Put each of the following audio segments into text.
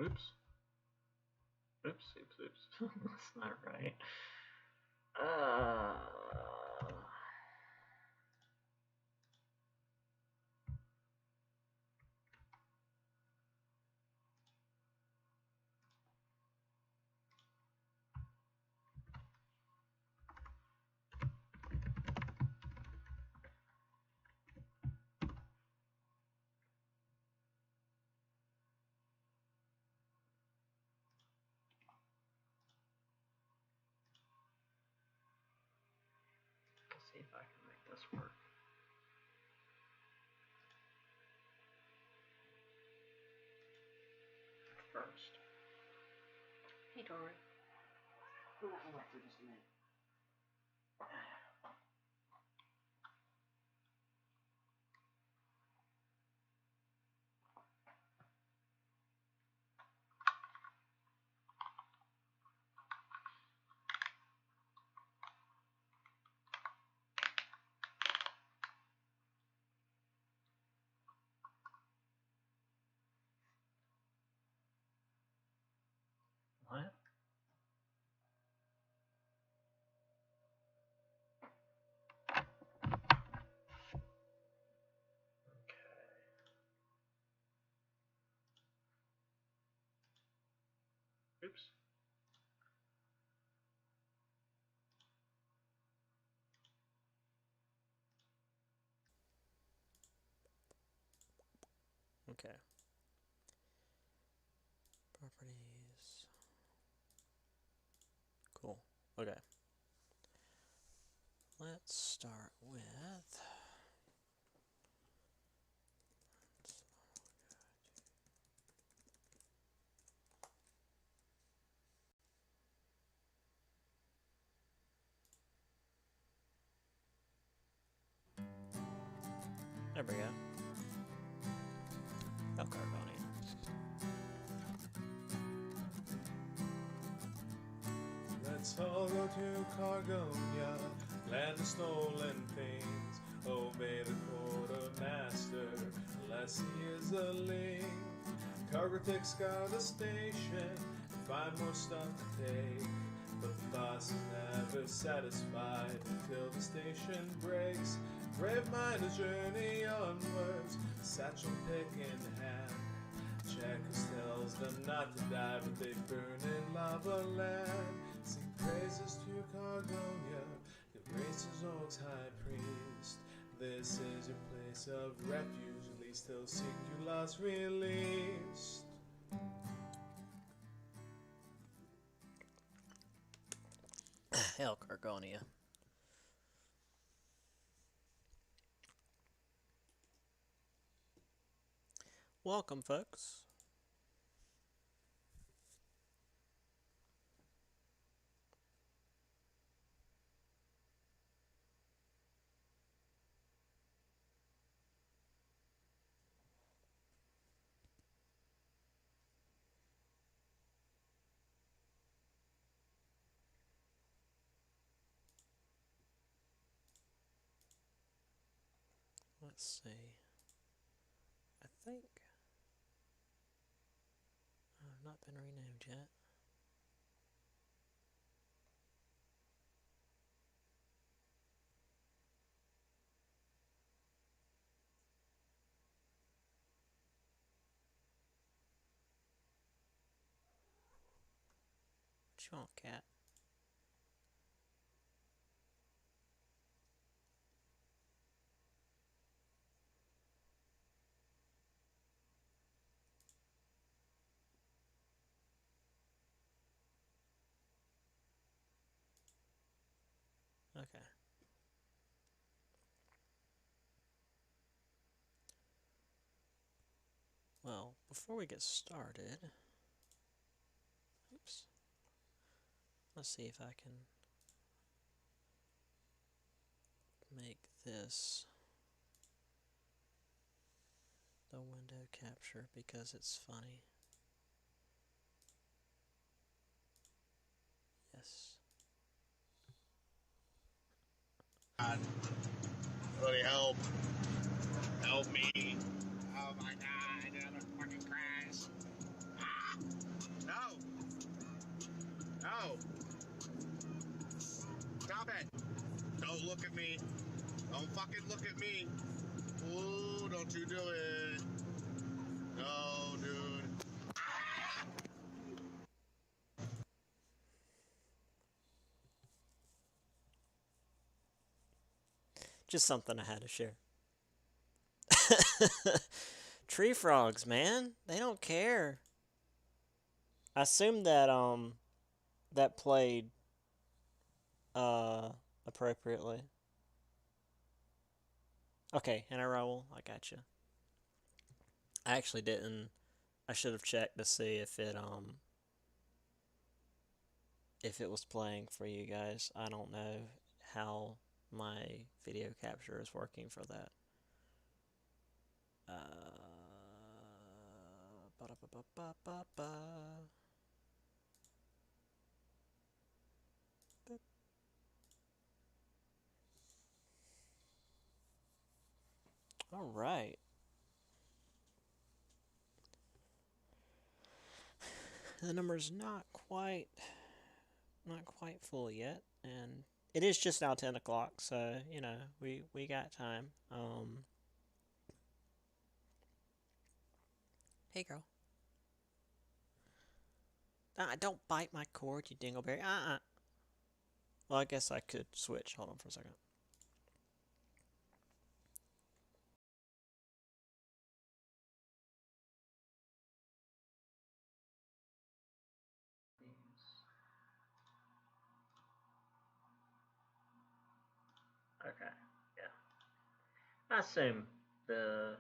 Oops. Oops. That's not right. Let's see if I can make this work. First. Hey, Tori. Hold on for just a minute. What? Oops. Okay. Properties. Cool. Okay. Let's start with... There we go. El Carbonia. Let's all go to Cargonia, land of stolen things. Obey the quartermaster, unless he is a link. Cargotec scout a station, find more stuff to take. But the boss is never satisfied until the station breaks. Brave miners journey onwards, satchel pick in hand. Checkers tells them not to die, but they burn in lava land. Sing praises to Cargonia, your grace is Orc's high priest. This is your place of refuge, at least he'll seek you last released. El Cargonia. Welcome, folks. Let's see. I think I've not been renamed yet. What you want, cat? Okay. Well, before we get started, oops. Let's see if I can make this the window capture because it's funny. Yes. God. Somebody help. Help me. Oh my god, another fucking crash. Ah. No! Stop it! Don't look at me. Don't fucking look at me. Ooh, don't you do it. No, dude. Just something I had to share. Tree frogs, man. They don't care. I assume that that played appropriately. Okay, and I roll. I gotcha. I actually didn't. I should have checked to see if it was playing for you guys. I don't know how my video capture is working for that. Ba-da-ba-ba-ba-ba-ba. All right. The number's not quite full yet, and it is just now 10 o'clock, so you know we got time. Hey girl. Don't bite my cord, you dingleberry. Well, I guess I could switch. Hold on for a second. Okay, yeah. I assume the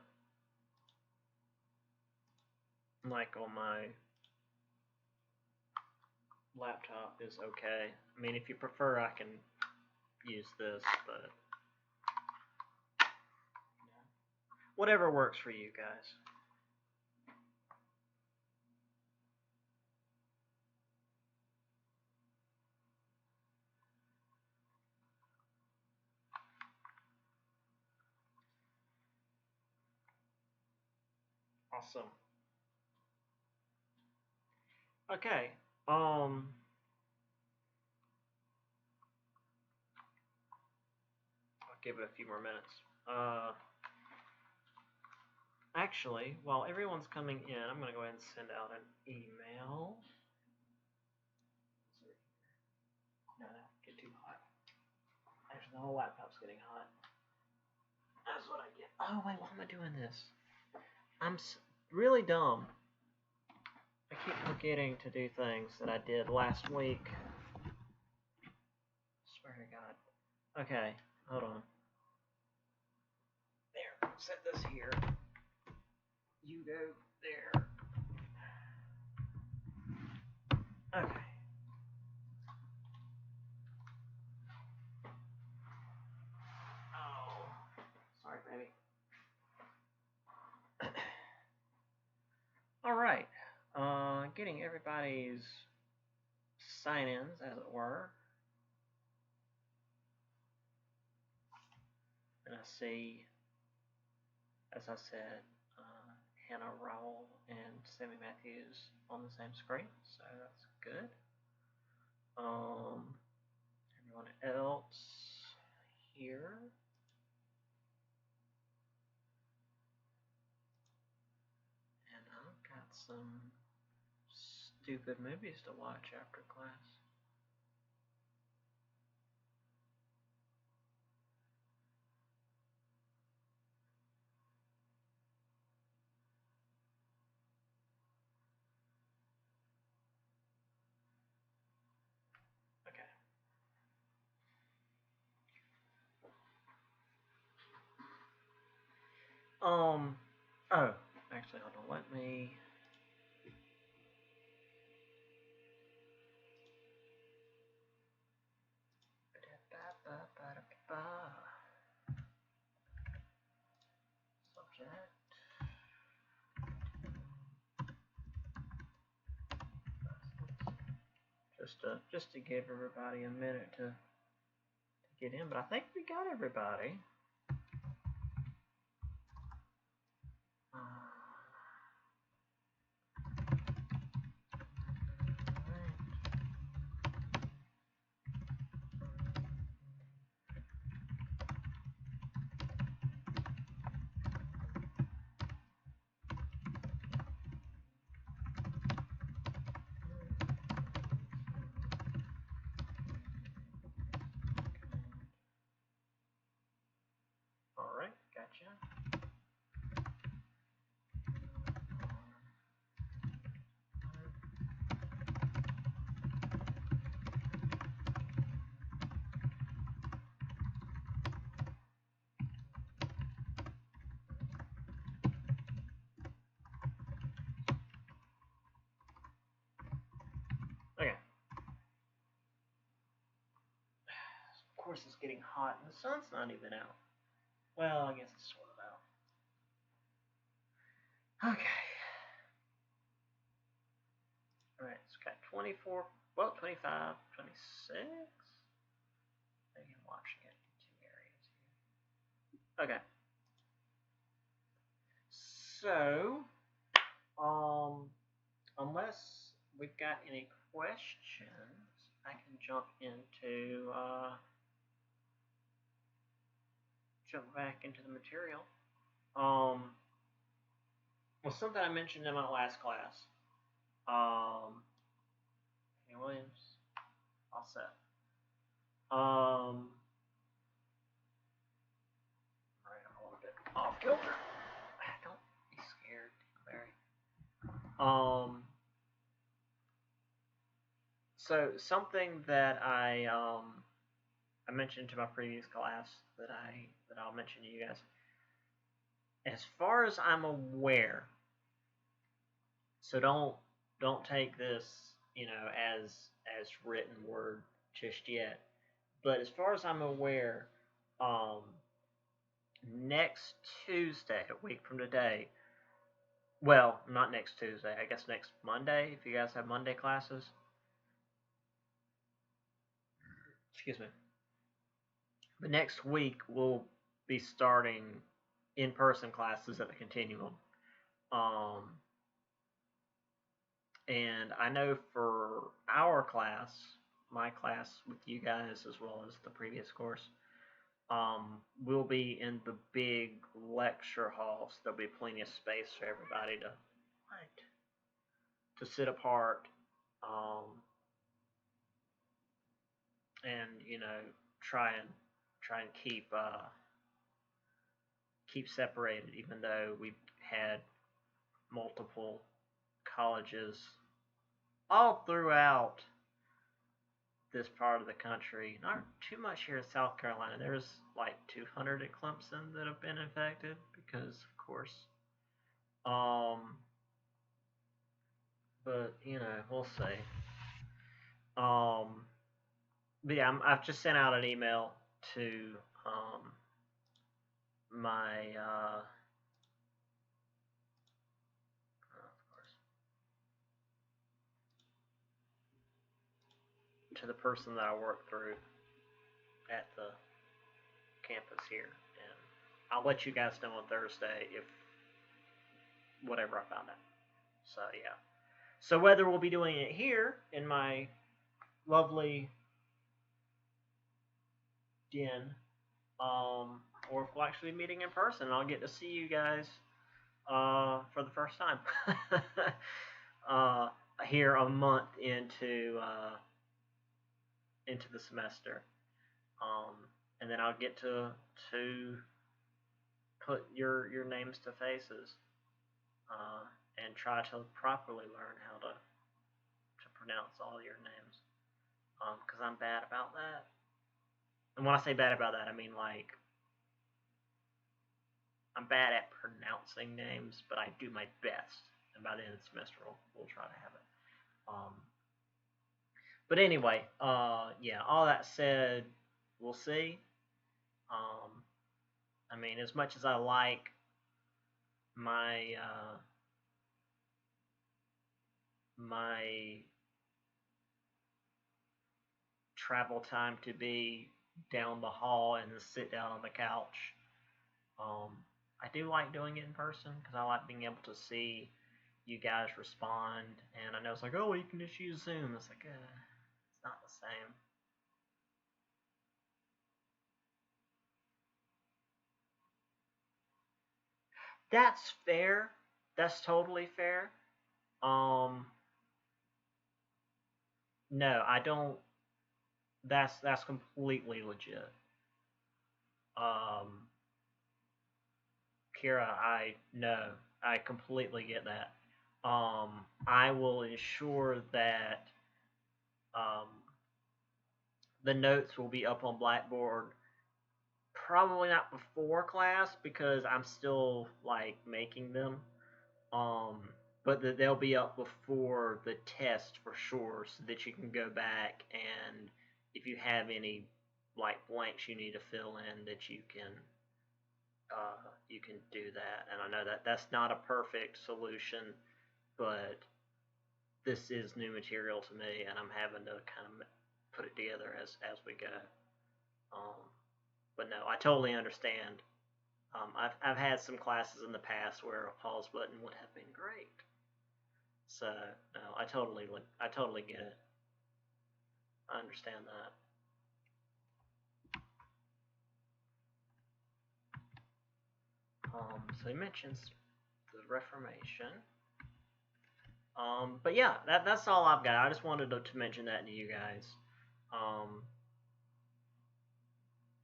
mic on my laptop is okay. I mean, if you prefer, I can use this, but whatever works for you guys. Awesome. Okay. I'll give it a few more minutes. Actually, while everyone's coming in, I'm going to go ahead and send out an email. No, get too hot. Actually, the whole laptop's getting hot. That's what I get. Oh, wait, why am I doing this? I'm really dumb. I keep forgetting to do things that I did last week. Swear to God. Okay, hold on. There, set this here. You go there. Okay. Oh, sorry, baby. All right. Getting everybody's sign-ins, as it were. And I see, as I said, Hannah Rowell and Sammy Matthews on the same screen, so that's good. Everyone else here. And I've got some stupid movies to watch after class. Okay. Oh, actually, hold on. Let me. Subject. Just to give everybody a minute to get in, but I think we got everybody. course, it's getting hot and the sun's not even out. Well, I guess it's sort of out. Okay. Alright, it's got 24, well, 25, 26. Maybe I'm watching it in 2 areas here. Okay. So, unless we've got any questions, I can jump back into the material. Well, something I mentioned in my last class. Hey, Williams, all set. Right, I'm a little bit off kilter. Don't be scared, Barry. So something that I mentioned to my previous class that I'll mention to you guys. As far as I'm aware, so don't take this, as written word just yet. But as far as I'm aware, next Tuesday, a week from today, well, not next Tuesday, I guess next Monday, if you guys have Monday classes. Excuse me. But next week, we'll be starting in-person classes at the Continuum. And I know for our class, my class with you guys as well as the previous course, we'll be in the big lecture hall, so there'll be plenty of space for everybody to sit apart, and try and keep separated, even though we've had multiple colleges all throughout this part of the country. Not too much here in South Carolina. There's like 200 at Clemson that have been infected because, of course. But we'll see. But yeah, I've just sent out an email to my to the person that I work through at the campus here, and I'll let you guys know on Thursday if whatever I found out. So yeah. So whether we'll be doing it here in my lovely den, or if we'll actually be meeting in person, I'll get to see you guys for the first time here a month into the semester, and then I'll get to put your names to faces, and try to properly learn how to pronounce all your names, because I'm bad about that. And when I say bad about that, I mean like I'm bad at pronouncing names, but I do my best, and by the end of the semester we'll try to have it. But anyway, yeah, all that said, we'll see. I mean, as much as I like my travel time to be down the hall and sit down on the couch, I do like doing it in person because I like being able to see you guys respond. And I know it's like, oh, you can just use Zoom. It's like, it's not the same. That's fair. That's totally fair. No, I don't. That's completely legit. Kira, I completely get that. I will ensure that the notes will be up on Blackboard. Probably not before class because I'm still like making them. But they'll be up before the test for sure, so that you can go back and if you have any like blanks you need to fill in, that you can do that. And I know that that's not a perfect solution, but this is new material to me, and I'm having to kind of put it together as we go. But no, I totally understand. I've had some classes in the past where a pause button would have been great. So no, I totally get it. I understand that. So he mentions the Reformation. But yeah, that's all I've got. I just wanted to mention that to you guys.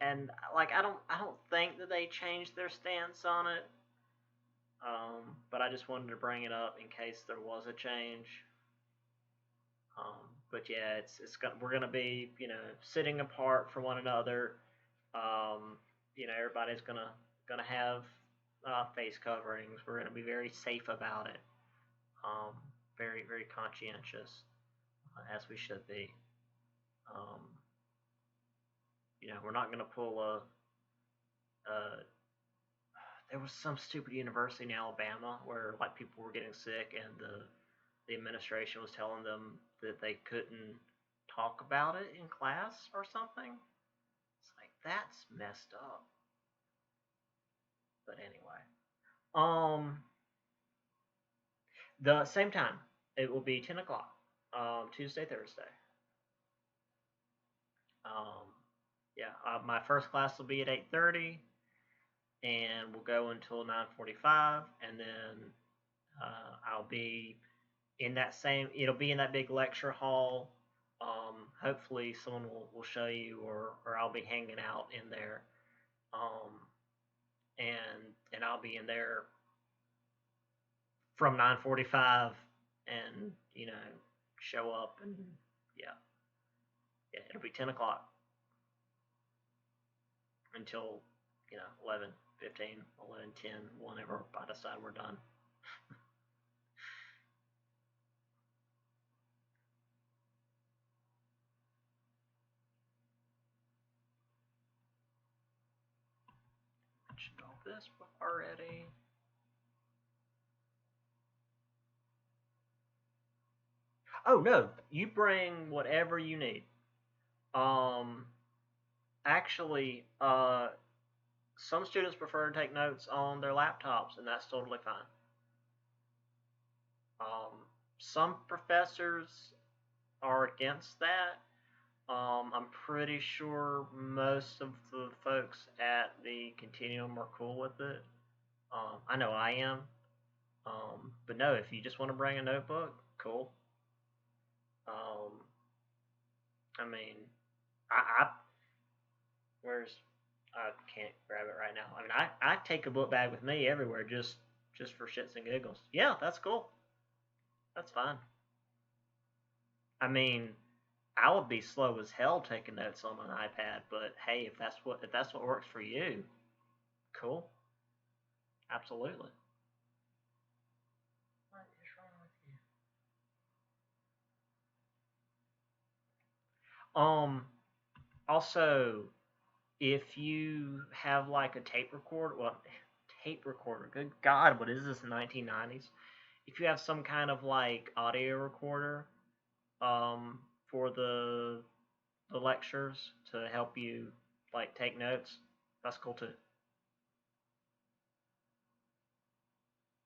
And like I don't think that they changed their stance on it. But I just wanted to bring it up in case there was a change. But yeah, we're gonna be, you know, sitting apart from one another. You know, everybody's gonna have face coverings. We're gonna be very safe about it. Very, very conscientious, as we should be. You know, we're not gonna pull there was some stupid university in Alabama where like people were getting sick, and the administration was telling them that they couldn't talk about it in class or something. It's like, that's messed up. But anyway, the same time, it will be 10 o'clock, Tuesday, Thursday. Yeah, my first class will be at 8:30, and we'll go until 9:45, and then I'll be in that it'll be in that big lecture hall. Hopefully someone will show you, or I'll be hanging out in there. And I'll be in there from 9:45, and, you know, show up, and yeah, it'll be 10 o'clock until, you know, 11:15, 11:10, whenever I decide we're done. Mentioned all this already. Oh no, you bring whatever you need. Actually, some students prefer to take notes on their laptops, and that's totally fine. Some professors are against that. I'm pretty sure most of the folks at the Continuum are cool with it. I know I am. But no, if you just want to bring a notebook, cool. I mean, I can't grab it right now. I mean, I take a book bag with me everywhere just for shits and giggles. Yeah, that's cool. That's fine. I mean, I would be slow as hell taking notes on an iPad, but hey, if that's what works for you, cool. Absolutely. What is wrong with you? Also, if you have like a tape recorder, good God, what is this, 1990s? If you have some kind of like audio recorder, for the lectures to help you like take notes, that's cool too.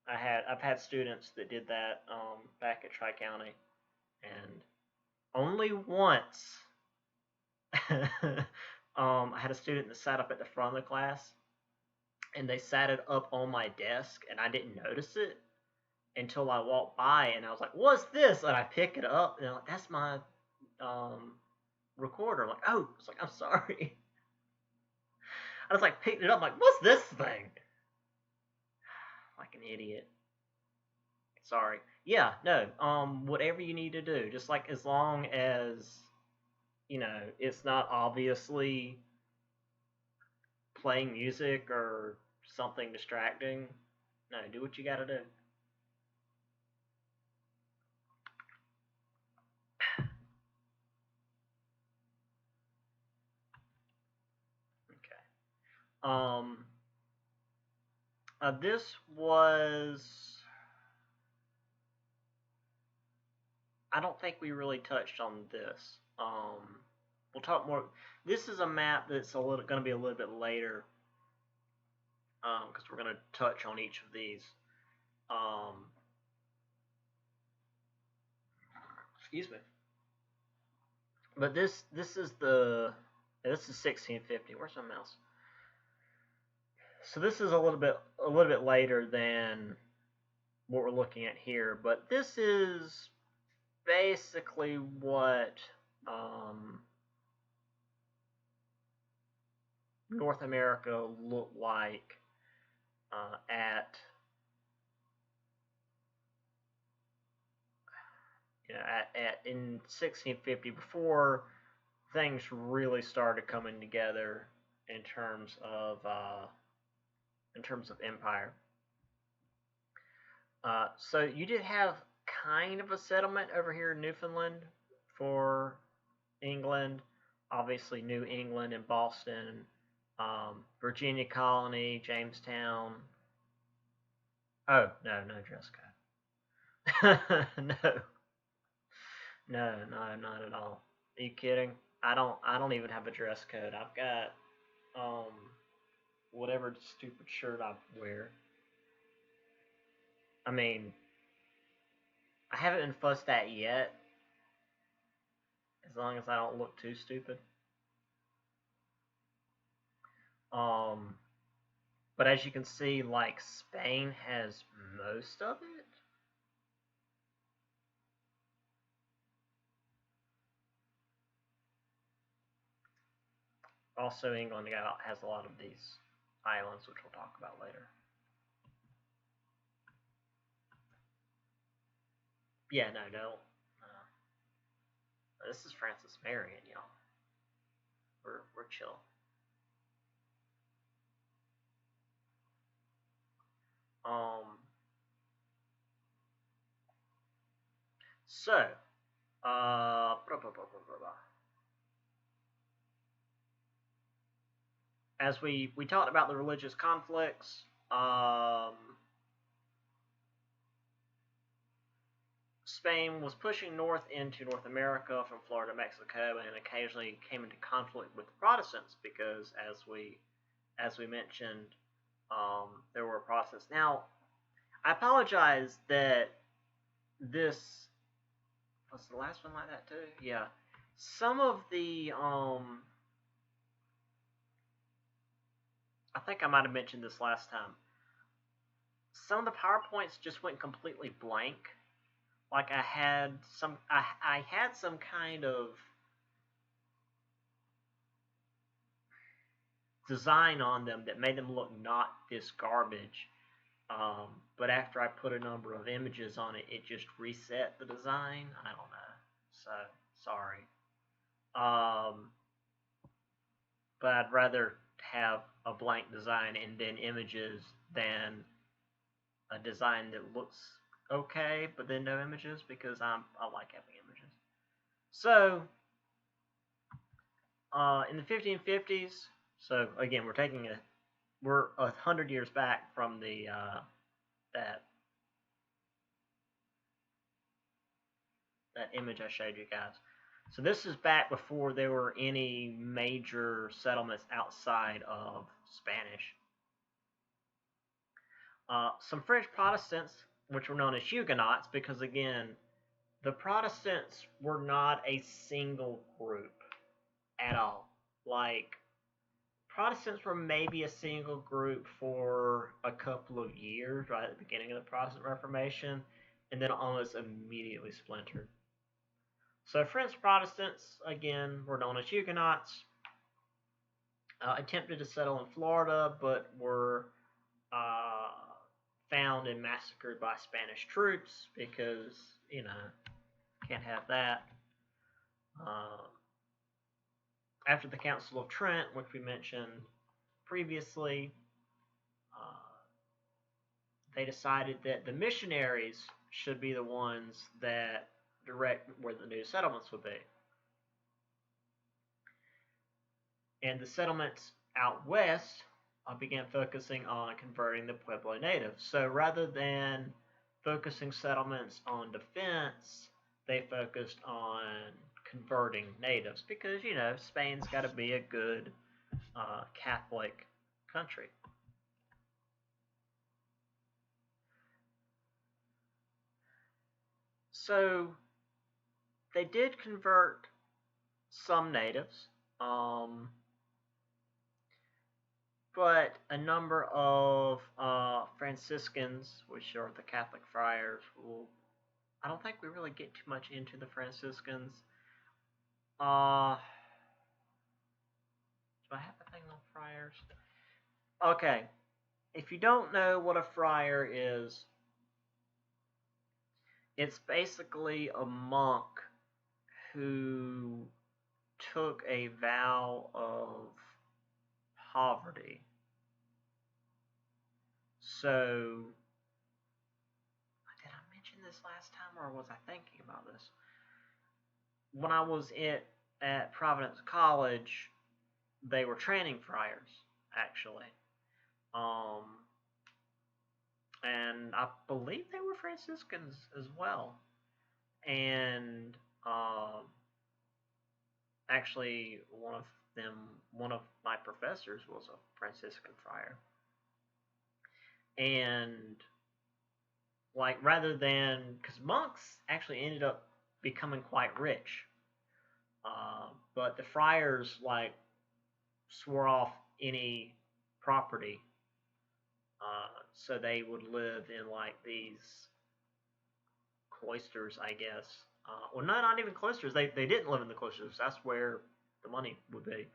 I've had students that did that back at Tri-County, and only once I had a student that sat up at the front of the class, and they sat it up on my desk, and I didn't notice it until I walked by, and I was like, "What's this?" And I pick it up, and they're like, "That's my recorder." I'm like, "Oh," I was like, "I'm sorry." I was like, picked it up, like, "What's this thing?" Like an idiot. Sorry. Yeah, no. Whatever you need to do, just like as long as, you know, it's not obviously playing music or something distracting. No, do what you gotta do. This was. I don't think we really touched on this. We'll talk more. This is a map that's going to be a little bit later, because we're going to touch on each of these. Excuse me. But this is 1650. Where's my mouse? So this is a little bit later than what we're looking at here, but this is basically what North America looked like in 1650, before things really started coming together in terms of empire. So you did have kind of a settlement over here in Newfoundland for England. Obviously, New England and Boston, Virginia Colony, Jamestown. Oh, no dress code. No, not at all. Are you kidding? I don't even have a dress code. I've got whatever stupid shirt I wear. I mean, I haven't been fussed at yet, as long as I don't look too stupid. But as you can see, like, Spain has most of it. Also, England has a lot of these islands, which we'll talk about later. Yeah, no. This is Francis Marion, y'all. We're chill. So, as we talked about the religious conflicts, Spain was pushing north into North America from Florida, Mexico, and occasionally came into conflict with the Protestants because, as we mentioned, there were Protestants. Now, I apologize that this was the last one like that too. Yeah, some of the I think I might have mentioned this last time. Some of the PowerPoints just went completely blank. Like I had some kind of design on them that made them look not this garbage. But after I put a number of images on it, it just reset the design. I don't know. So, sorry. But I'd rather have a blank design and then images than a design that looks okay, but then no images, because I like having images. So, in the 1550s, so again, we're 100 years back from the that image I showed you guys. So this is back before there were any major settlements outside of Spanish. Some French Protestants, which were known as Huguenots, because again, the Protestants were not a single group at all. Like, Protestants were maybe a single group for a couple of years, right at the beginning of the Protestant Reformation, and then almost immediately splintered. So French Protestants, again, were known as Huguenots, attempted to settle in Florida, but were found and massacred by Spanish troops because, can't have that. After the Council of Trent, which we mentioned previously, they decided that the missionaries should be the ones that direct where the new settlements would be. And the settlements out west began focusing on converting the Pueblo natives. So rather than focusing settlements on defense, they focused on converting natives because, you know, Spain's got to be a good Catholic country. So they did convert some natives, but a number of Franciscans, which are the Catholic friars, I don't think we really get too much into the Franciscans. Do I have a thing on friars? Okay, if you don't know what a friar is, it's basically a monk who took a vow of poverty. So, did I mention this last time, or was I thinking about this? When I was at Providence College, they were training friars, actually. And I believe they were Franciscans as well. And actually, one of my professors was a Franciscan friar. And like, rather than, because monks actually ended up becoming quite rich, but the friars like swore off any property, so they would live in like these cloisters, I guess. Well, no, not even cloisters. They didn't live in the cloisters. That's where the money would be.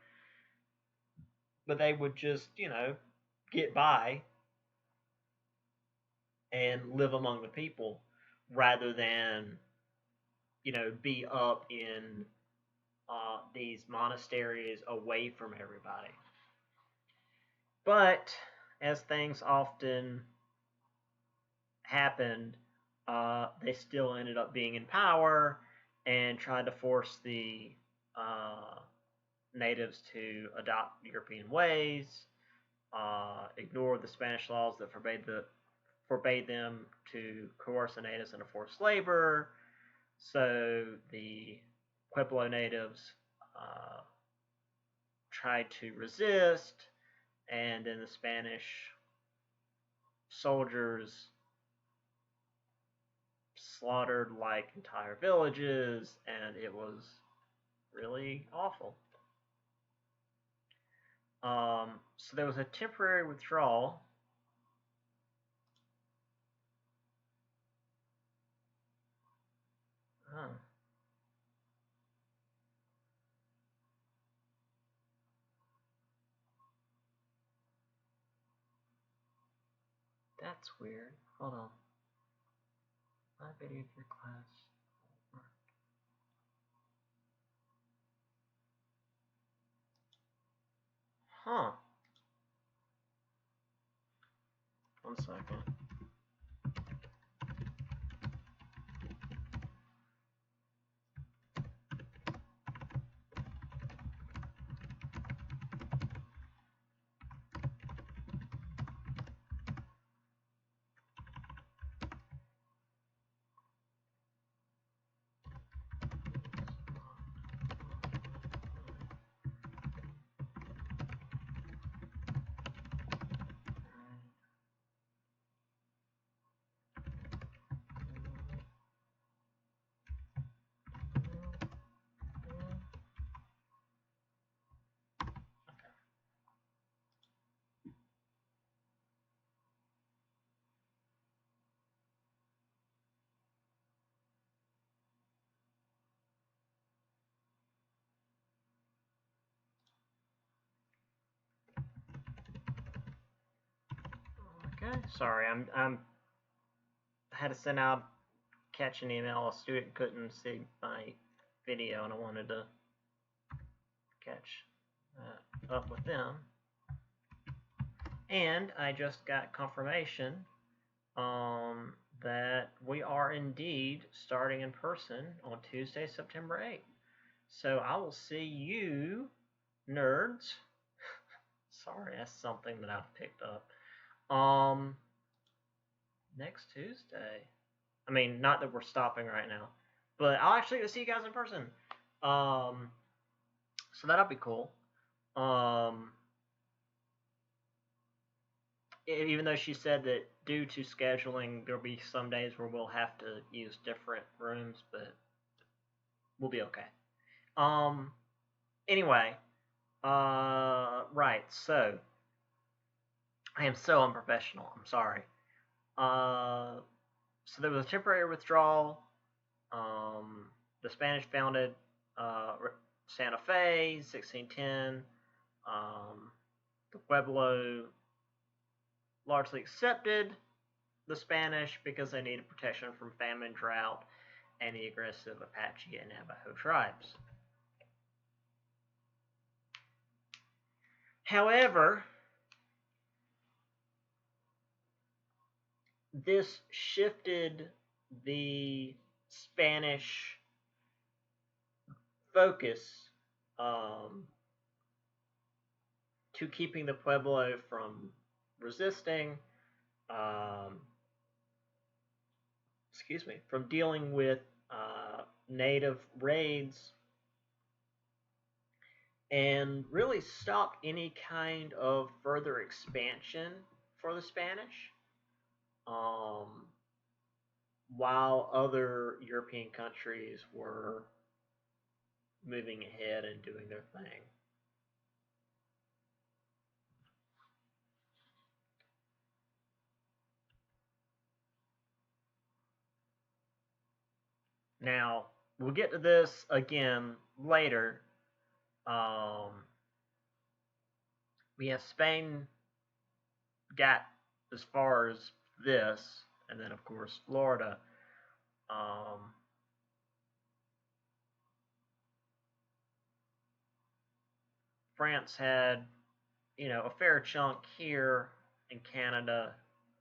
But they would just, you know, get by and live among the people rather than, you know, be up in these monasteries away from everybody. But as things often happened, they still ended up being in power and tried to force the natives to adopt European ways, ignore the Spanish laws that forbade them to coerce the natives into forced labor. So the Pueblo natives tried to resist, and then the Spanish soldiers slaughtered like entire villages, and it was really awful. So there was a temporary withdrawal. That's weird. Hold on. My video for class. Huh. 1 second. Okay, sorry, I had to send out, catch an email. A student couldn't see my video, and I wanted to catch up with them. And I just got confirmation that we are indeed starting in person on Tuesday, September 8th. So I will see you, nerds, Sorry, that's something that I've picked up. Next Tuesday. I mean, not that we're stopping right now, but I'll actually get to see you guys in person. So that'll be cool. Even though she said that due to scheduling, there'll be some days where we'll have to use different rooms, but we'll be okay. Anyway, right, so I am so unprofessional. I'm sorry. So there was a temporary withdrawal. The Spanish founded Santa Fe, 1610. The Pueblo largely accepted the Spanish because they needed protection from famine, drought, and the aggressive Apache and Navajo tribes. However, this shifted the Spanish focus to keeping the Pueblo from resisting, from dealing with native raids, and really stopped any kind of further expansion for the Spanish, while other European countries were moving ahead and doing their thing. Now, we'll get to this again later. We have Spain got as far as this, and then of course Florida. France had, a fair chunk here in Canada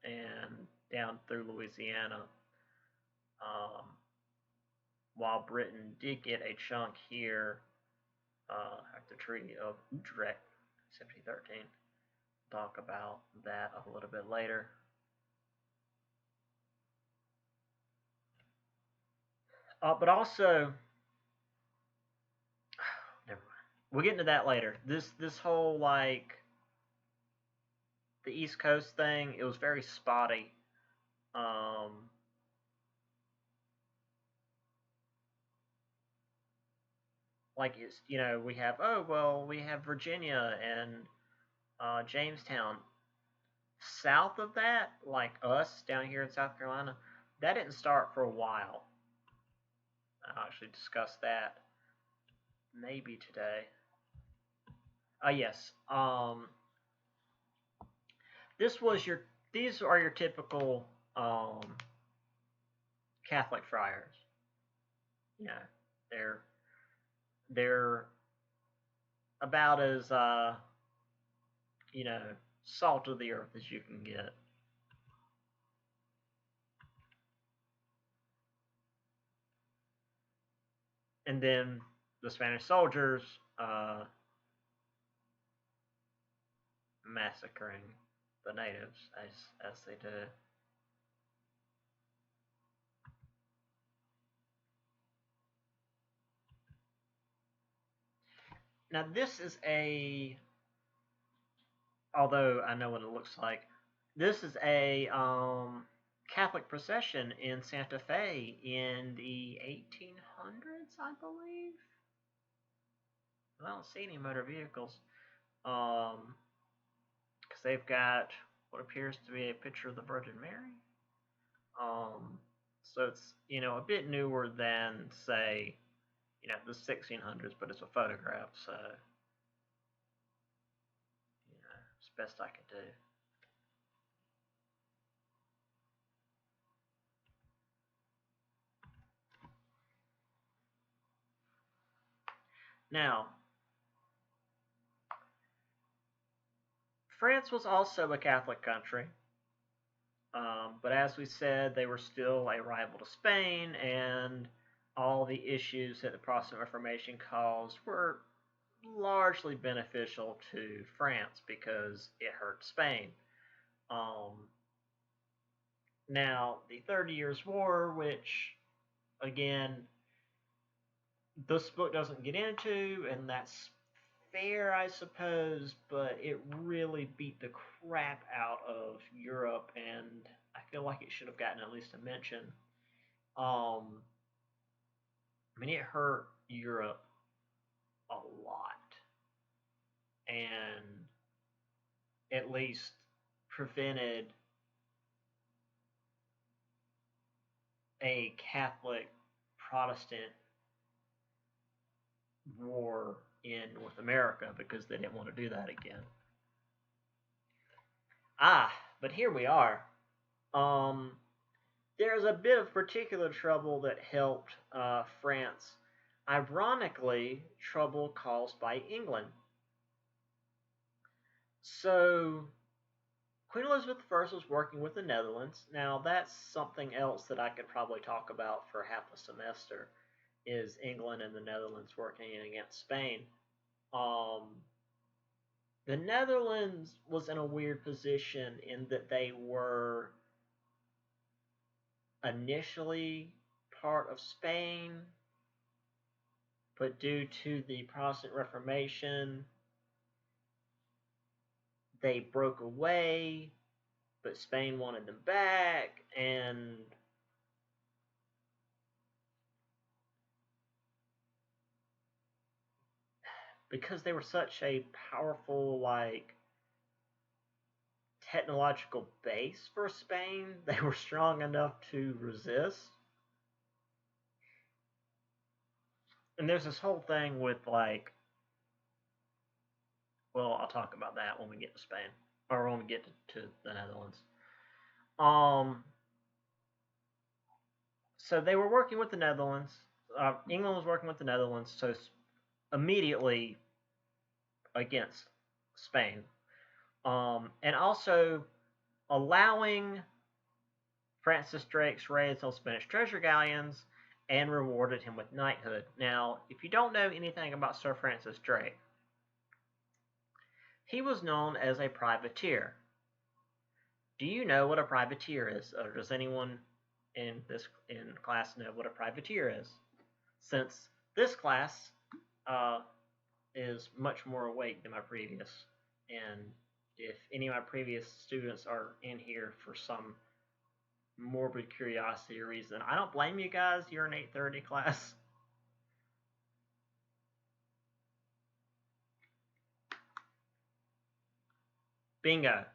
and down through Louisiana, while Britain did get a chunk here at the Treaty of Utrecht, 1713. Talk about that a little bit later. But also, never mind. We'll get into that later. This whole the East Coast thing, it was very spotty. It's we have Virginia and Jamestown. South of that, like us down here in South Carolina, that didn't start for a while. I'll actually discuss that maybe today. Yes. These are your typical Catholic friars. They're about as salt of the earth as you can get. And then the Spanish soldiers massacring the natives as they do. Now this is although I know what it looks like, this is a Catholic procession in Santa Fe in the 1800s, I believe. I don't see any motor vehicles, because they've got what appears to be a picture of the Virgin Mary. So it's a bit newer than, say, the 1600s, but it's a photograph, so it's best I can do. Now, France was also a Catholic country, but as we said, they were still a rival to Spain, and all the issues that the Protestant Reformation caused were largely beneficial to France because it hurt Spain. Now, the 30 Years' War, which, again, this book doesn't get into, and that's fair, I suppose, but it really beat the crap out of Europe, and I feel like it should have gotten at least a mention. I mean, it hurt Europe a lot, and at least prevented a Catholic Protestant war in North America because they didn't want to do that again. But here we are. There's a bit of particular trouble that helped France. Ironically, trouble caused by England. So, Queen Elizabeth I was working with the Netherlands. Now, that's something else that I could probably talk about for half a semester, is England and the Netherlands working against Spain. The Netherlands was in a weird position in that they were initially part of Spain, but due to the Protestant Reformation, they broke away, but Spain wanted them back, and because they were such a powerful, technological base for Spain, they were strong enough to resist. And there's this whole thing with, well, I'll talk about that when we get to Spain, or when we get to the Netherlands. So they were working with the Netherlands. England was working with the Netherlands, so immediately against Spain. And also allowing Francis Drake's raids on Spanish treasure galleons and rewarded him with knighthood. Now, if you don't know anything about Sir Francis Drake, he was known as a privateer. Do you know what a privateer is? Or does anyone in class know what a privateer is? Since this class is much more awake than my previous, and if any of my previous students are in here for some morbid curiosity or reason, I don't blame you guys. You're an 8:30 class. Bingo.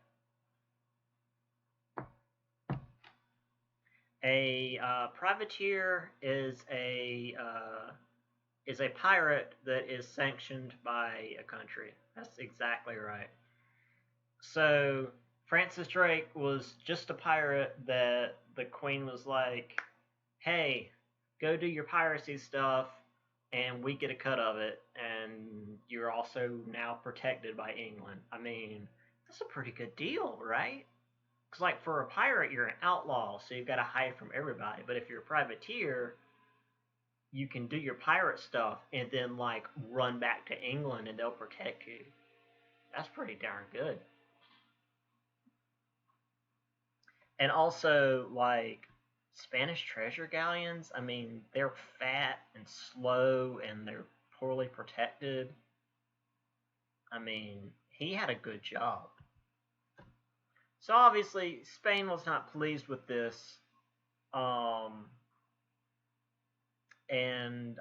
A privateer is a pirate that is sanctioned by a country. That's exactly right. So Francis Drake was just a pirate that the Queen was like, hey, go do your piracy stuff, and we get a cut of it, and you're also now protected by England. I mean, that's a pretty good deal, right? Because, for a pirate, you're an outlaw, so you've got to hide from everybody. But if you're a privateer, you can do your pirate stuff and then, run back to England and they'll protect you. That's pretty darn good. And also, Spanish treasure galleons, I mean, they're fat and slow and they're poorly protected. I mean, he had a good job. So obviously, Spain was not pleased with this, and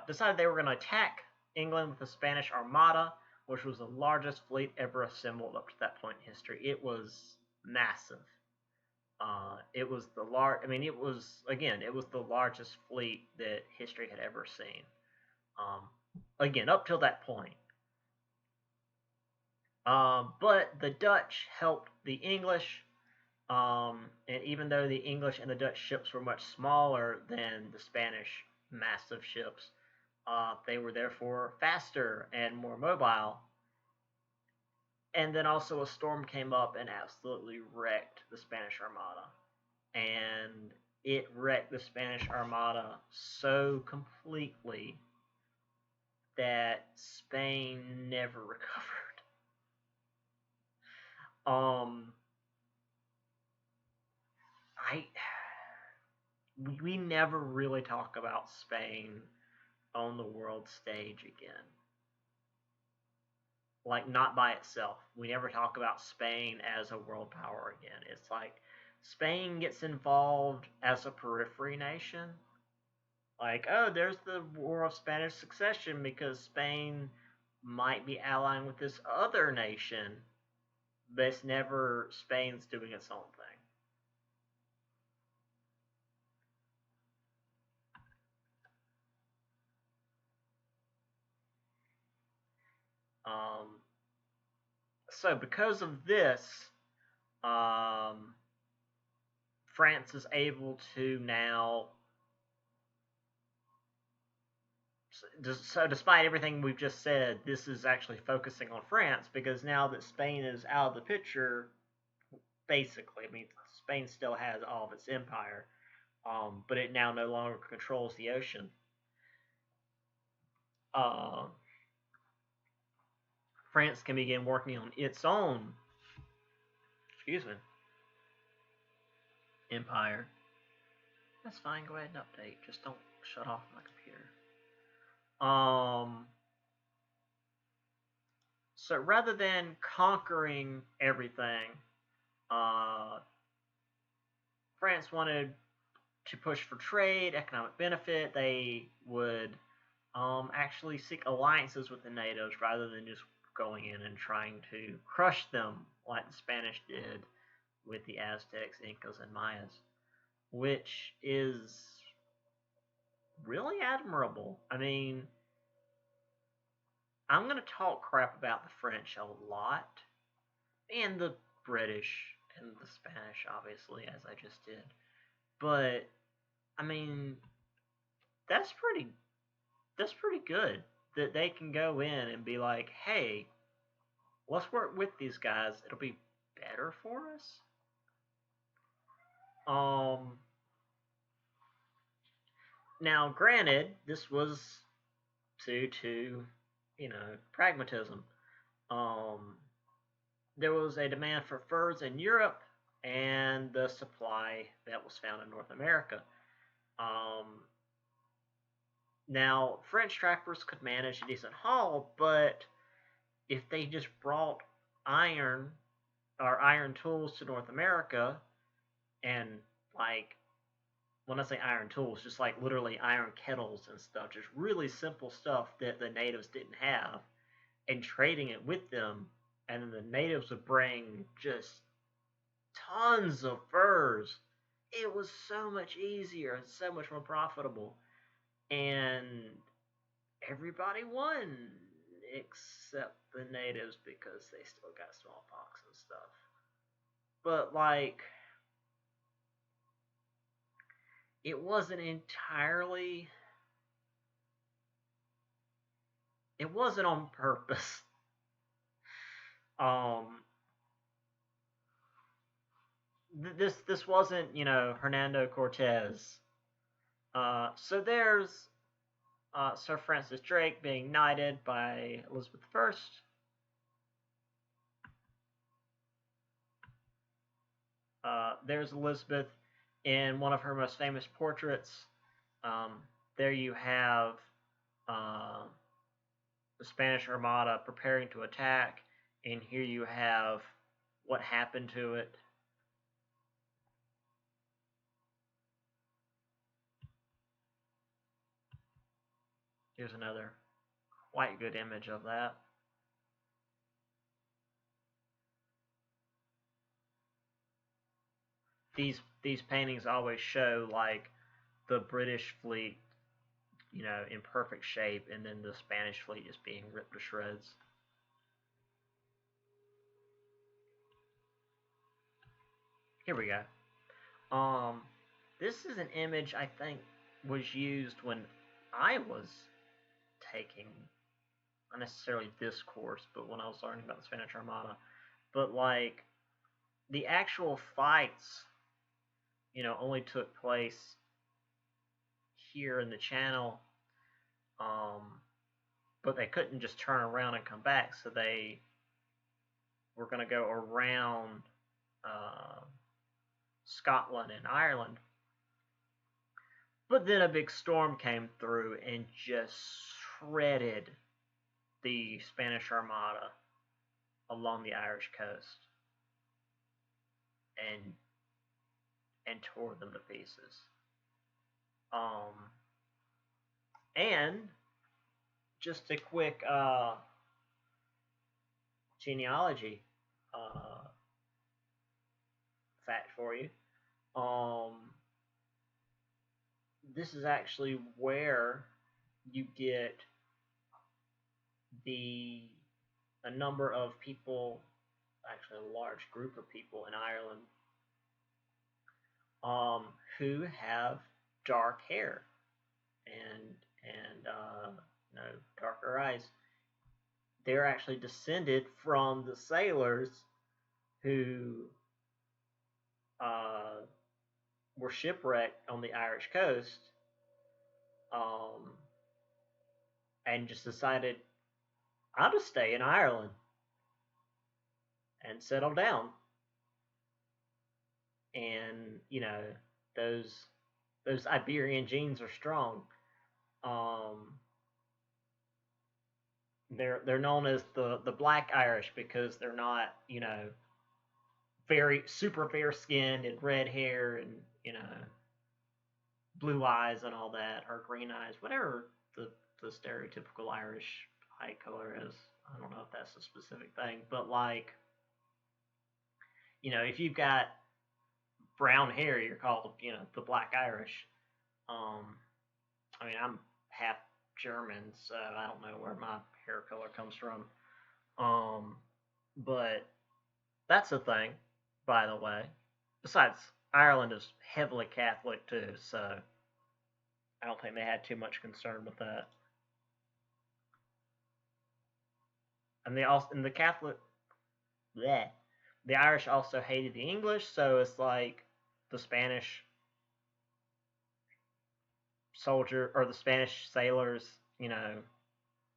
decided they were going to attack England with the Spanish Armada, which was the largest fleet ever assembled up to that point in history. It was massive. It was the it was the largest fleet that history had ever seen. Again, up till that point. But the Dutch helped the English, and even though the English and the Dutch ships were much smaller than the Spanish massive ships, they were therefore faster and more mobile. And then also a storm came up and absolutely wrecked the Spanish Armada. And it wrecked the Spanish Armada so completely that Spain never recovered. We never really talk about Spain on the world stage again. Like, not by itself. We never talk about Spain as a world power again. It's like Spain gets involved as a periphery nation. Like, oh, there's the War of Spanish Succession because Spain might be allying with this other nation, but it's never Spain's doing its own thing. So because of this, France is able to now. So despite everything we've just said, this is actually focusing on France because now that Spain is out of the picture, basically, I mean, Spain still has all of its empire, but it now no longer controls the ocean. France can begin working on its own, empire. That's fine, go ahead and update. Just don't shut off my computer. So rather than conquering everything, France wanted to push for trade, economic benefit. They would actually seek alliances with the natives rather than just going in and trying to crush them like the Spanish did with the Aztecs, Incas, and Mayas, which is really admirable. I mean, I'm going to talk crap about the French a lot, and the British and the Spanish, obviously, as I just did. But, I mean, that's pretty good that they can go in and be like, hey, let's work with these guys. It'll be better for us. Now, granted, this was due to, pragmatism. There was a demand for furs in Europe and the supply that was found in North America. Now, French trappers could manage a decent haul, but if they just brought iron or iron tools to North America, and like, when I say iron tools, just like literally iron kettles and stuff, just really simple stuff that the natives didn't have, and trading it with them, and then the natives would bring just tons of furs. It was so much easier and so much more profitable. And everybody won except the natives because they still got smallpox and stuff. But, like, it wasn't entirely. It wasn't on purpose. This wasn't, Hernando Cortez. So there's Sir Francis Drake being knighted by Elizabeth I. There's Elizabeth in one of her most famous portraits. There you have the Spanish Armada preparing to attack, and here you have what happened to it. Here's another quite good image of that. These paintings always show like the British fleet, in perfect shape, and then the Spanish fleet just being ripped to shreds. Here we go. This is an image I think was used when I was taking, not necessarily this course, but when I was learning about the Spanish Armada. But like, the actual fights, only took place here in the channel. but they couldn't just turn around and come back, so they were going to go around Scotland and Ireland. But then a big storm came through and just shredded the Spanish Armada along the Irish coast and tore them to pieces. And just a quick genealogy fact for you. This is actually where you get a number of people, actually a large group of people in Ireland, who have dark hair and darker eyes. They're actually descended from the sailors who were shipwrecked on the Irish coast, and just decided, I'll just stay in Ireland and settle down. And those Iberian genes are strong. They're known as the Black Irish because they're not very super fair skinned and red hair and blue eyes and all that, or green eyes, whatever the stereotypical Irish eye color is. I don't know if that's a specific thing, but if you've got brown hair, you're called the Black Irish. I'm half German, so I don't know where my hair color comes from. But that's a thing, by the way. Besides, Ireland is heavily Catholic too, so I don't think they had too much concern with that. And the Catholic, bleh, the Irish also hated the English, so it's like the Spanish soldier or the Spanish sailors,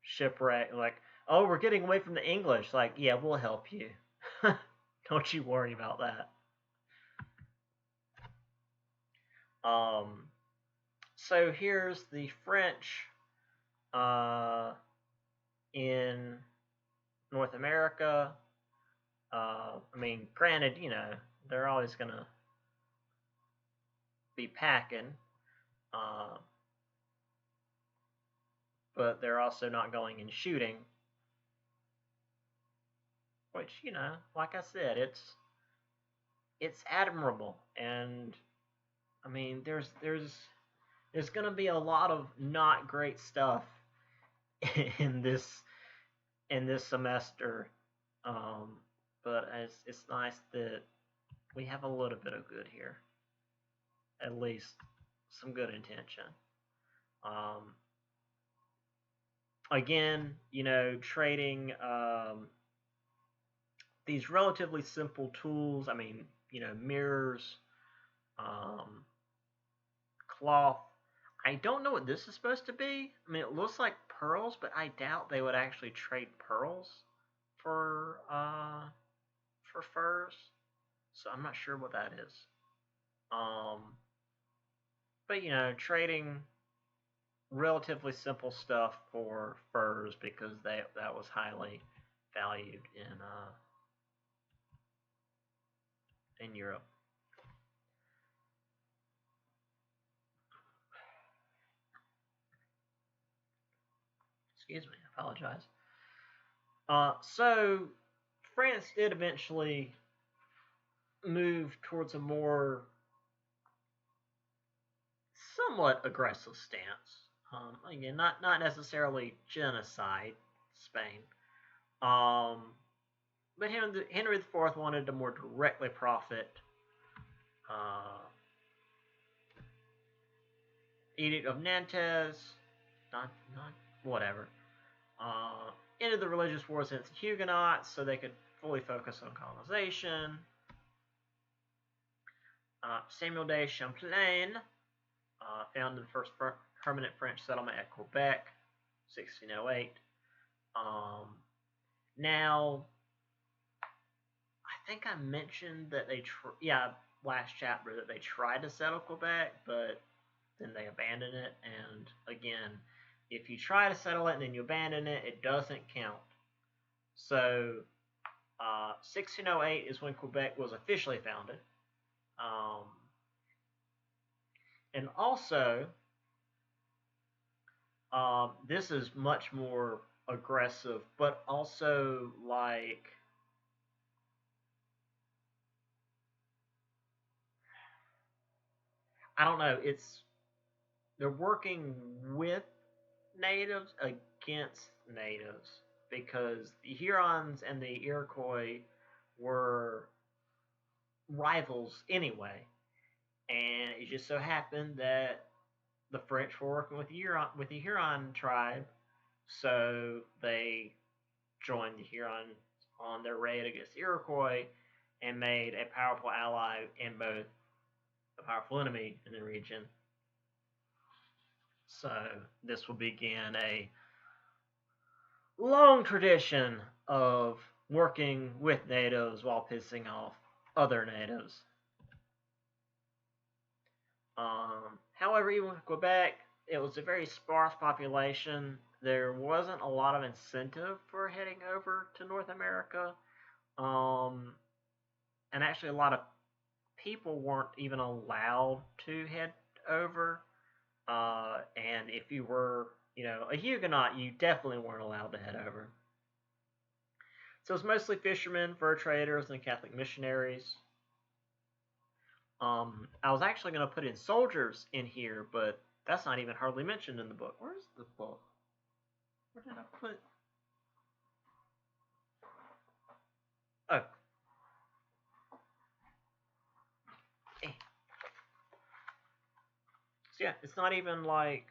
shipwreck, like, oh, we're getting away from the English. Like, yeah, we'll help you. Don't you worry about that. So here's the French in North America. Granted, they're always gonna be packing, but they're also not going and shooting. Which, like I said, it's admirable, and there's gonna be a lot of not great stuff in this semester, but it's nice that we have a little bit of good here, at least some good intention. Again, trading these relatively simple tools. Mirrors, cloth. I don't know what this is supposed to be. It looks like pearls, but I doubt they would actually trade pearls for furs. So I'm not sure what that is. But trading relatively simple stuff for furs because that was highly valued in Europe. Excuse me, I apologize. So France did eventually move towards a more somewhat aggressive stance. Again, not necessarily genocide, Spain. But Henry IV wanted to more directly profit. Edict of Nantes, not whatever. Ended the religious wars against the Huguenots so they could fully focus on colonization. Samuel de Champlain founded the first permanent French settlement at Quebec, 1608. Now, I think I mentioned that last chapter that they tried to settle Quebec, but then they abandoned it. And again, if you try to settle it and then you abandon it, it doesn't count. So, 1608 is when Quebec was officially founded. And also, this is much more aggressive, but also like I don't know. They're working with natives against natives because the Hurons and the Iroquois were rivals anyway, and it just so happened that the French were working with the Huron tribe, so they joined the Huron on their raid against the Iroquois and made a powerful ally and both a powerful enemy in the region. So this will begin a long tradition of working with natives while pissing off other natives. However, even with Quebec, it was a very sparse population. There wasn't a lot of incentive for heading over to North America. And actually, a lot of people weren't even allowed to head over. And if you were, a Huguenot, you definitely weren't allowed to head over. So it's mostly fishermen, fur traders, and Catholic missionaries. I was actually going to put in soldiers in here, but that's not even hardly mentioned in the book. Where's the book? Where did I put? Oh. So yeah, it's not even like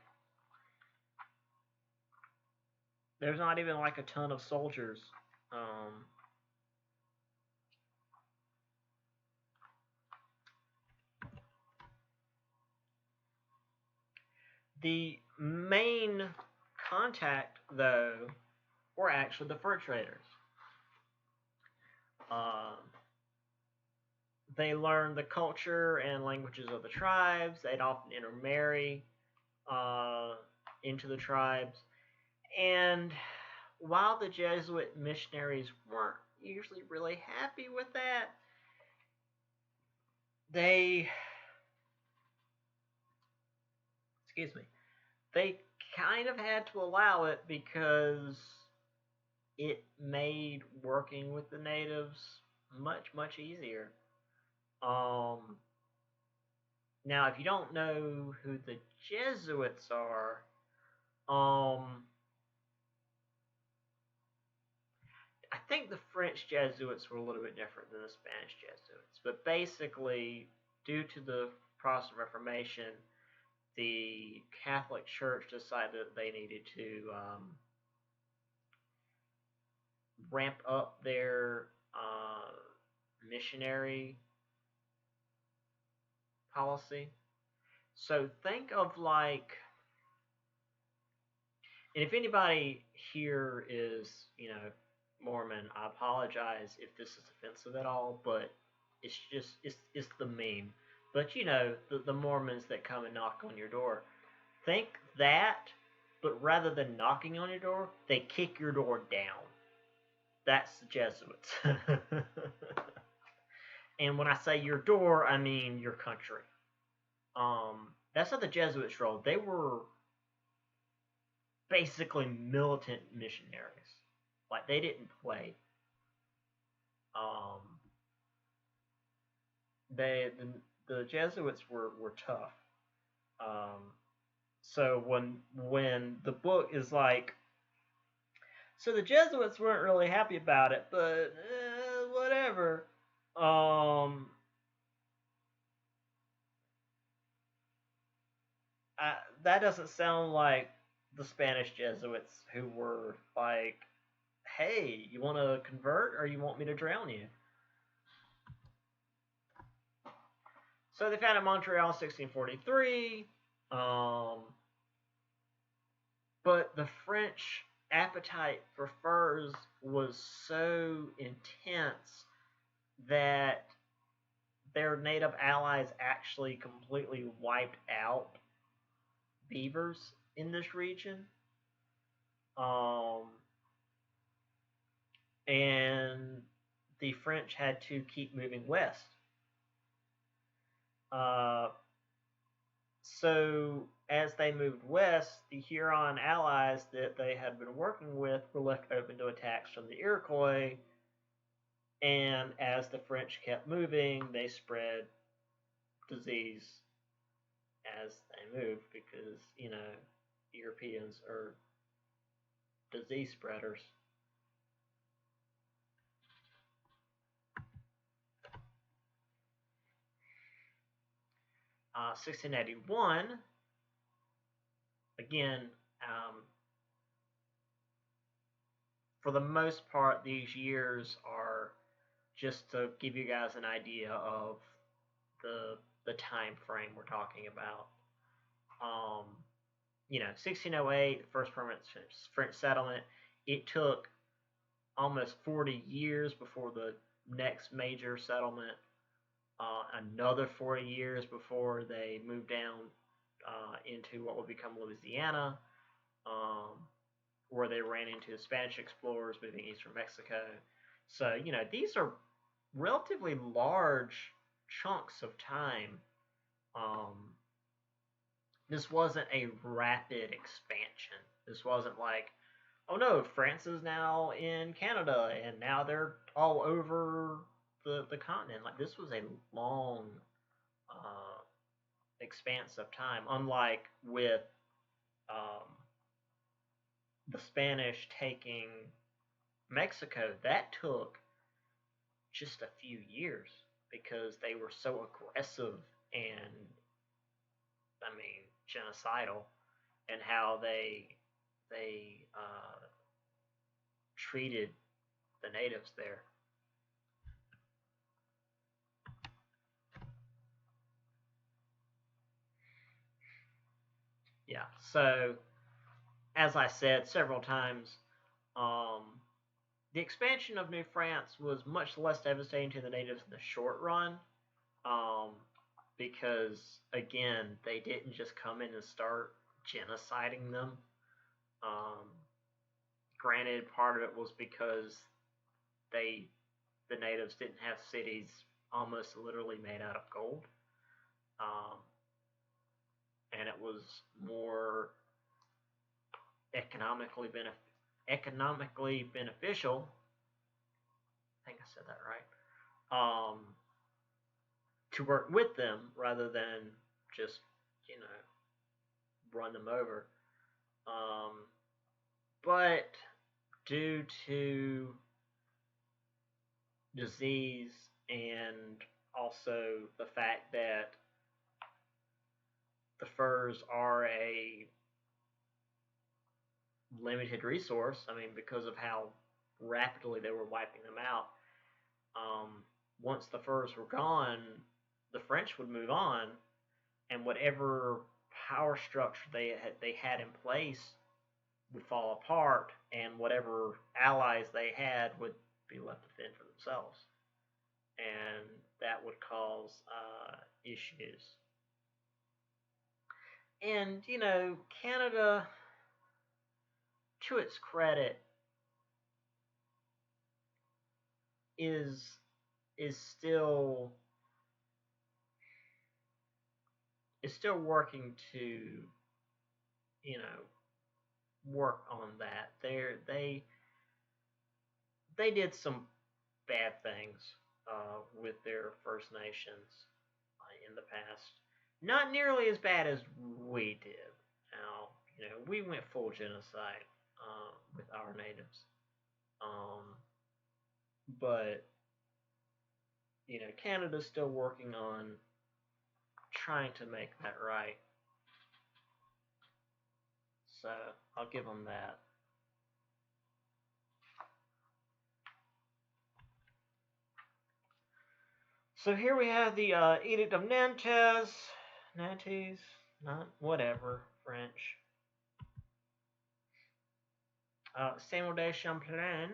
there's not even like a ton of soldiers. The main contact, though, were actually the fur traders. They learned the culture and languages of the tribes. They'd often intermarry into the tribes. And while the Jesuit missionaries weren't usually really happy with that, they kind of had to allow it because it made working with the natives much, much easier. Now, if you don't know who the Jesuits are, I think the French Jesuits were a little bit different than the Spanish Jesuits. But basically, due to the Protestant Reformation, the Catholic Church decided that they needed to ramp up their missionary policy. So think of like, and if anybody here is, Mormon, I apologize if this is offensive at all, but it's the meme. But the Mormons that come and knock on your door. Think that, but rather than knocking on your door, they kick your door down. That's the Jesuits. And when I say your door, I mean your country. That's how the Jesuits rolled. They were basically militant missionaries. Like, they didn't play. The Jesuits were tough. So when the book is like, so the Jesuits weren't really happy about it, but whatever. That doesn't sound like the Spanish Jesuits who were like, hey, you want to convert or you want me to drown you? So they founded Montreal in 1643. But the French appetite for furs was so intense that their native allies actually completely wiped out beavers in this region. And the French had to keep moving west. So as they moved west, the Huron allies that they had been working with were left open to attacks from the Iroquois. And as the French kept moving, they spread disease as they moved because, you know, Europeans are disease spreaders. 1681, again, for the most part, these years are just to give you guys an idea of the time frame we're talking about. You know, 1608, the first permanent French settlement. It took almost 40 years before the next major settlement. Another 40 years before they moved down into what would become Louisiana, where they ran into the Spanish explorers moving east from Mexico. So, you know, these are relatively large chunks of time. This wasn't a rapid expansion. This wasn't like, oh no, France is now in Canada and now they're all over the continent. Like, this was a long expanse of time, unlike with the Spanish taking Mexico. That took just a few years because they were so aggressive and, I mean, genocidal in how they treated the natives there. Yeah, so as I said several times, the expansion of New France was much less devastating to the natives in the short run, because, again, they didn't just come in and start genociding them. Granted, part of it was because the natives didn't have cities almost literally made out of gold. And it was more economically beneficial. I think I said that right. To work with them rather than just, you know, run them over. But due to disease and also the fact that the furs are a limited resource, I mean, because of how rapidly they were wiping them out, once the furs were gone, the French would move on, and whatever power structure they had in place would fall apart, and whatever allies they had would be left to fend for themselves, and that would cause issues. And, you know, Canada, to its credit, is still working to, you know, work on that. They did some bad things with their First Nations in the past. Not nearly as bad as we did. Now, you know, we went full genocide with our natives. But, you know, Canada's still working on trying to make that right. So, I'll give them that. So here we have the Edict of Nantes, not whatever, French. Samuel de Champlain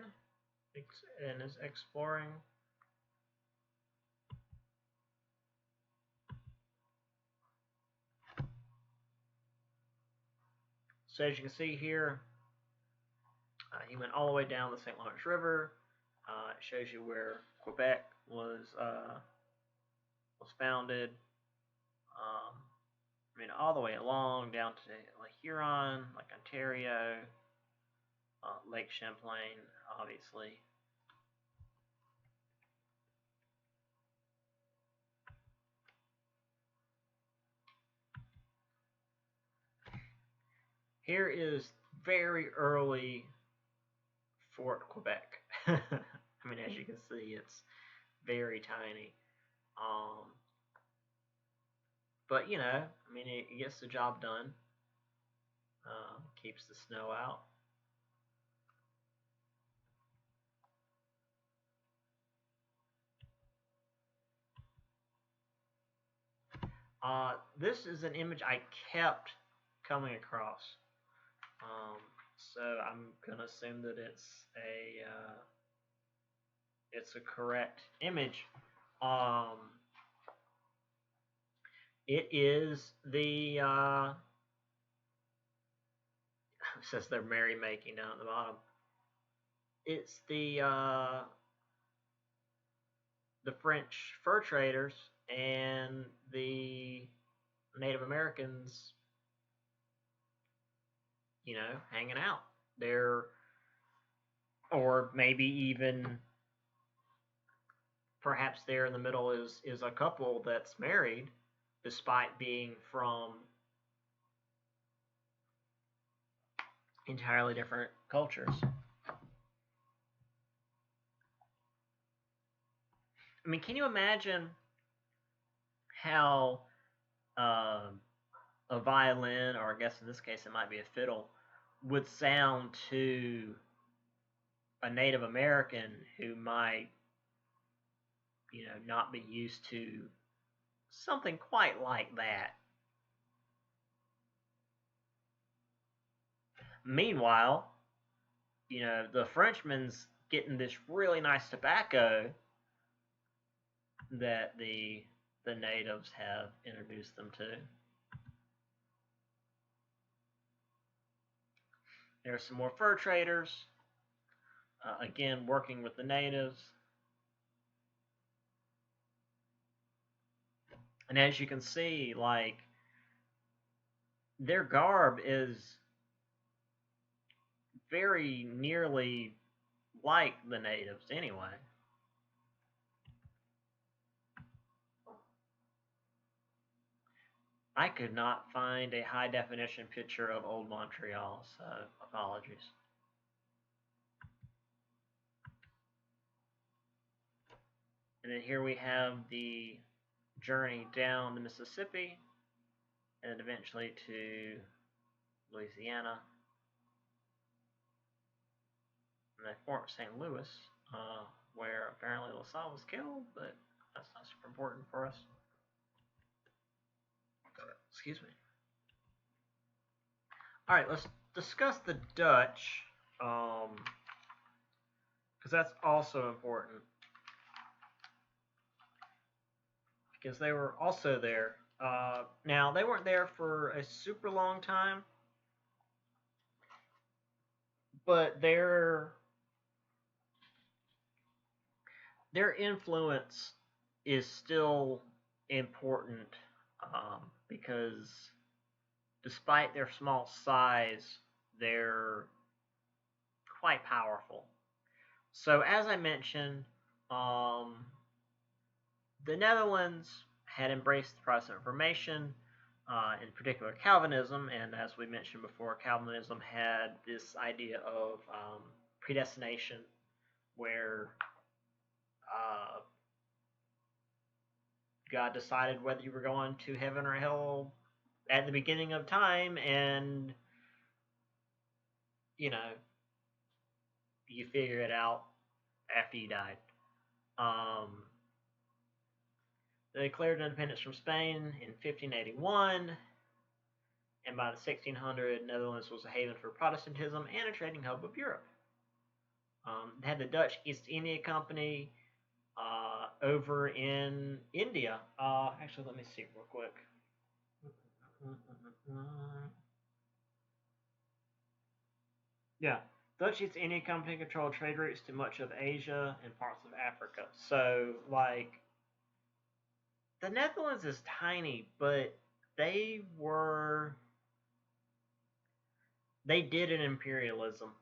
and is exploring. So as you can see here, he went all the way down the St. Lawrence River. It shows you where Quebec was founded. I mean, all the way along down to Lake Huron, Lake Ontario, Lake Champlain, obviously. Here is very early Fort Quebec. I mean, as you can see, it's very tiny. But, you know, I mean, it gets the job done. Keeps the snow out. This is an image I kept coming across. So I'm gonna assume that it's a correct image. It is the it says they're merrymaking down at the bottom. It's the French fur traders and the Native Americans, you know, hanging out. Or maybe even perhaps there in the middle is a couple that's married despite being from entirely different cultures. I mean, can you imagine how a violin, or I guess in this case it might be a fiddle, would sound to a Native American who might, you know, not be used to something quite like that? Meanwhile, you know, the Frenchman's getting this really nice tobacco that the natives have introduced them to. There are some more fur traders, again working with the natives. And as you can see, like, their garb is very nearly like the natives anyway. I could not find a high definition picture of Old Montreal, so apologies. And then here we have the journey down the Mississippi and eventually to Louisiana. And then Fort St. Louis, where apparently LaSalle was killed, but that's not super important for us. Excuse me. All right, let's discuss the Dutch, because that's also important. Because they were also there. Now, they weren't there for a super long time, but their influence is still important, because despite their small size, they're quite powerful. So as I mentioned, the Netherlands had embraced the Protestant Reformation, in particular Calvinism, and as we mentioned before, Calvinism had this idea of predestination, where God decided whether you were going to heaven or hell at the beginning of time, and, you know, you figure it out after you died. They declared independence from Spain in 1581, and by the 1600s, Netherlands was a haven for Protestantism and a trading hub of Europe. They had the Dutch East India Company over in India. Actually, let me see real quick. Yeah, Dutch East India Company controlled trade routes to much of Asia and parts of Africa. So, like, the Netherlands is tiny, but they did an imperialism,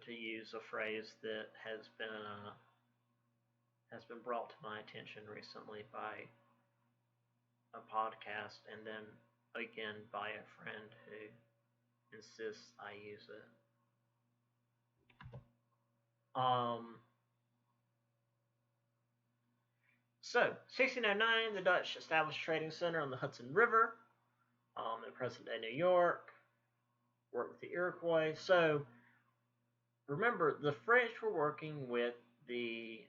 to use a phrase that has been brought to my attention recently by a podcast, and then again by a friend who insists I use it. So, 1609, the Dutch established a trading center on the Hudson River in present-day New York. Worked with the Iroquois. So, remember, the French were working with the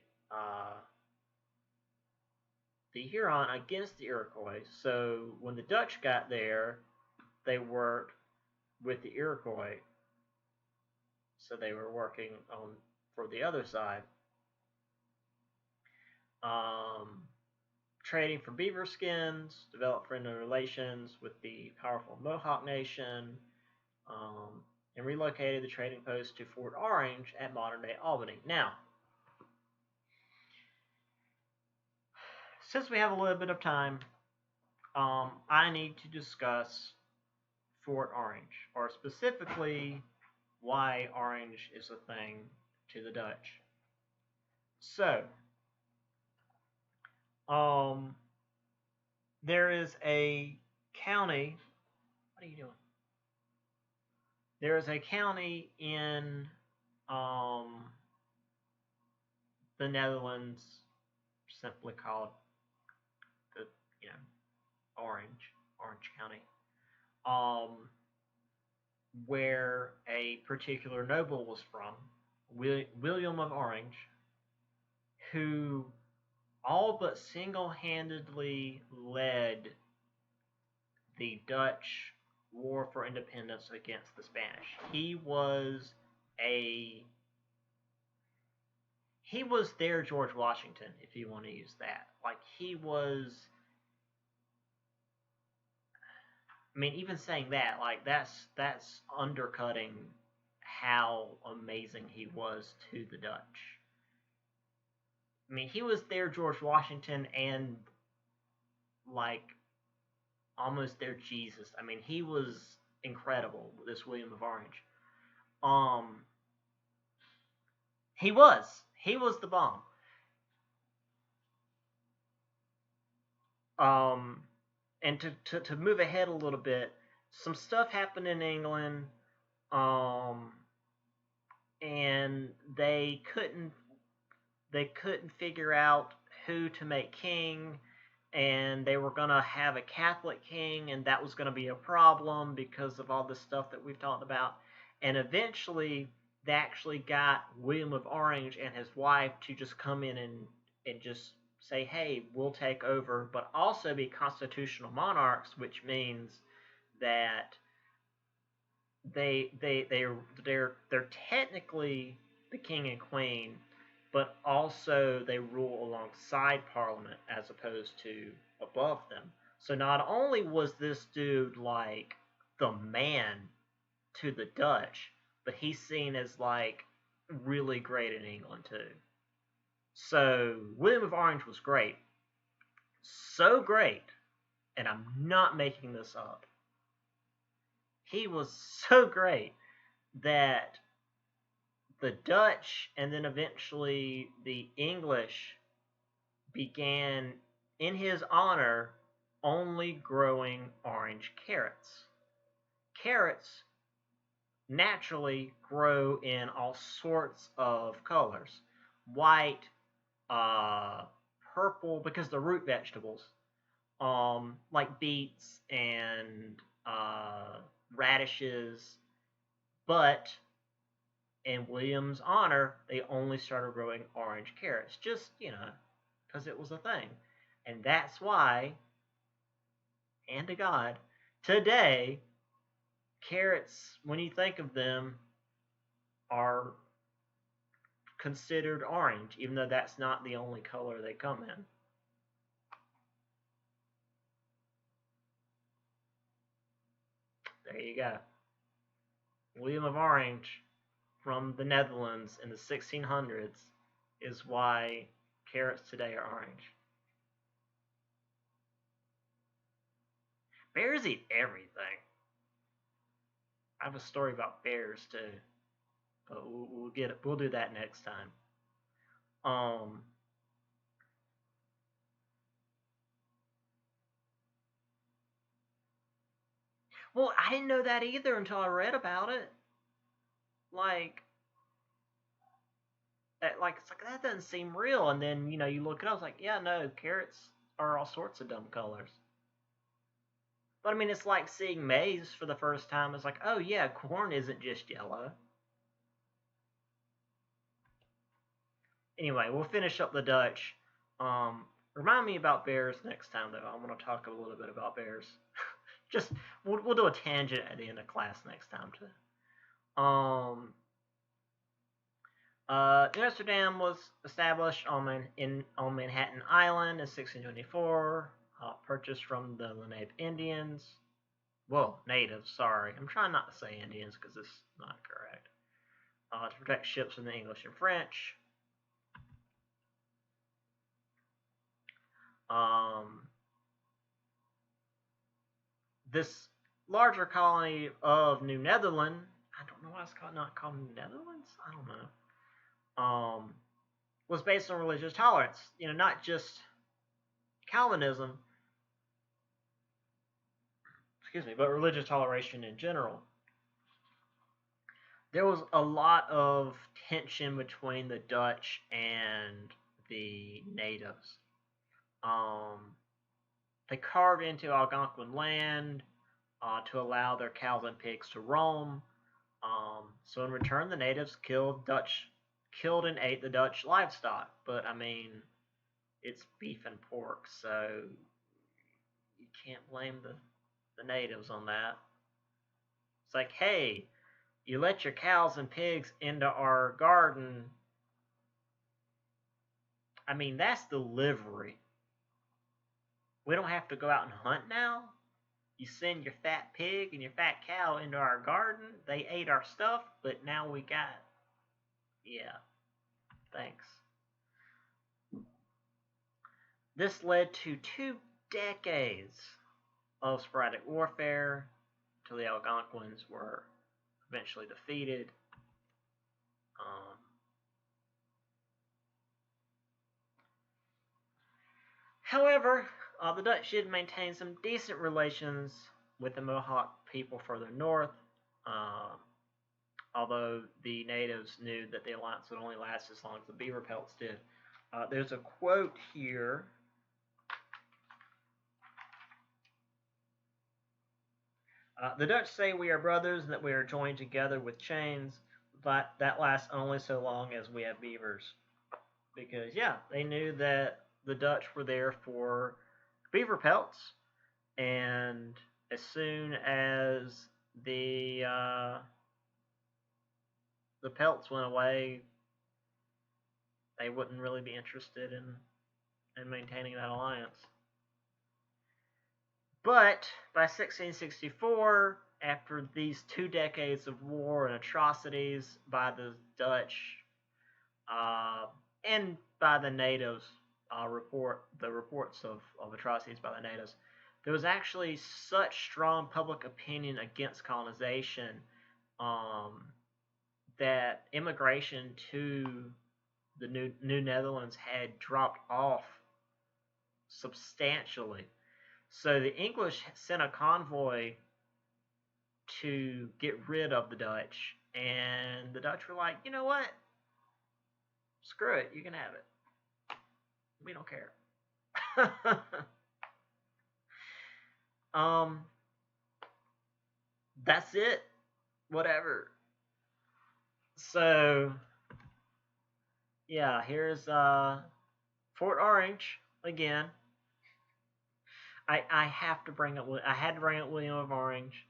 Huron against the Iroquois. So, when the Dutch got there, they worked with the Iroquois. So, they were working for the other side. Trading for beaver skins, developed friendly relations with the powerful Mohawk Nation, and relocated the trading post to Fort Orange at modern-day Albany. Now, since we have a little bit of time, I need to discuss Fort Orange, or specifically why orange is a thing to the Dutch. So, there is a county. What are you doing? There is a county in the Netherlands, simply called Orange County, where a particular noble was from, William of Orange, who all but single-handedly led the Dutch war for independence against the Spanish. He was their George Washington, if you want to use that. Like, he was, I mean, even saying that, like, that's undercutting how amazing he was to the Dutch. I mean, he was their George Washington and, like, almost their Jesus. I mean, he was incredible, this William of Orange. He was the bomb. And to move ahead a little bit, some stuff happened in England, and they couldn't figure out who to make king, and they were going to have a Catholic king, and that was going to be a problem because of all this stuff that we've talked about. And eventually, they actually got William of Orange and his wife to just come in and just say, hey, we'll take over, but also be constitutional monarchs, which means that they're technically the king and queen, but also they rule alongside Parliament as opposed to above them. So not only was this dude like the man to the Dutch, but he's seen as like really great in England too. So William of Orange was great. So great, and I'm not making this up. He was so great that the Dutch and then eventually the English began, in his honor, only growing orange carrots. Carrots naturally grow in all sorts of colors. White, purple, because they're root vegetables, like beets and radishes, but in William's honor, they only started growing orange carrots, just, because it was a thing. And that's why, hand to God, today, carrots, when you think of them, are considered orange, even though that's not the only color they come in. There you go. William of Orange from the Netherlands in the 1600s is why carrots today are orange. Bears eat everything. I have a story about bears too, but we'll do that next time. Well, I didn't know that either until I read about it. Like it's like that doesn't seem real, and then you look it up. I was like, yeah, no, carrots are all sorts of dumb colors. But I mean, it's like seeing maize for the first time. It's like, oh yeah, corn isn't just yellow. Anyway, we'll finish up the Dutch. Remind me about bears next time, though. I'm going to talk a little bit about bears. Just we'll do a tangent at the end of class next time too. New Amsterdam was established on Manhattan Island in 1624. Purchased from the Lenape Indians. Well, natives, sorry. I'm trying not to say Indians because it's not correct. To protect ships from the English and French. This larger colony of New Netherland, I don't know why it's not called New Netherlands. I don't know. Was based on religious tolerance. Not just Calvinism, but religious toleration in general. There was a lot of tension between the Dutch and the natives. They carved into Algonquin land to allow their cows and pigs to roam. So in return, the natives killed and ate the Dutch livestock. But I mean, it's beef and pork, so you can't blame the natives on that. It's like, hey, you let your cows and pigs into our garden. I mean, that's delivery. We don't have to go out and hunt now. You send your fat pig and your fat cow into our garden. They ate our stuff, but now we got... Yeah, thanks. This led to 2 decades of sporadic warfare until the Algonquins were eventually defeated. However, the Dutch did maintain some decent relations with the Mohawk people further north, although the natives knew that the alliance would only last as long as the beaver pelts did. There's a quote here. The Dutch say we are brothers and that we are joined together with chains, but that lasts only so long as we have beavers. Because, yeah, they knew that the Dutch were there for beaver pelts, and as soon as the pelts went away, they wouldn't really be interested in maintaining that alliance. But by 1664, after these 2 decades of war and atrocities by the Dutch and by the natives, reports of atrocities by the natives, there was actually such strong public opinion against colonization that immigration to the New Netherlands had dropped off substantially. So the English sent a convoy to get rid of the Dutch, and the Dutch were like, you know what? Screw it, you can have it. We don't care. That's it. Whatever. So, yeah, here's Fort Orange again. I have to bring up. I had to bring up William of Orange.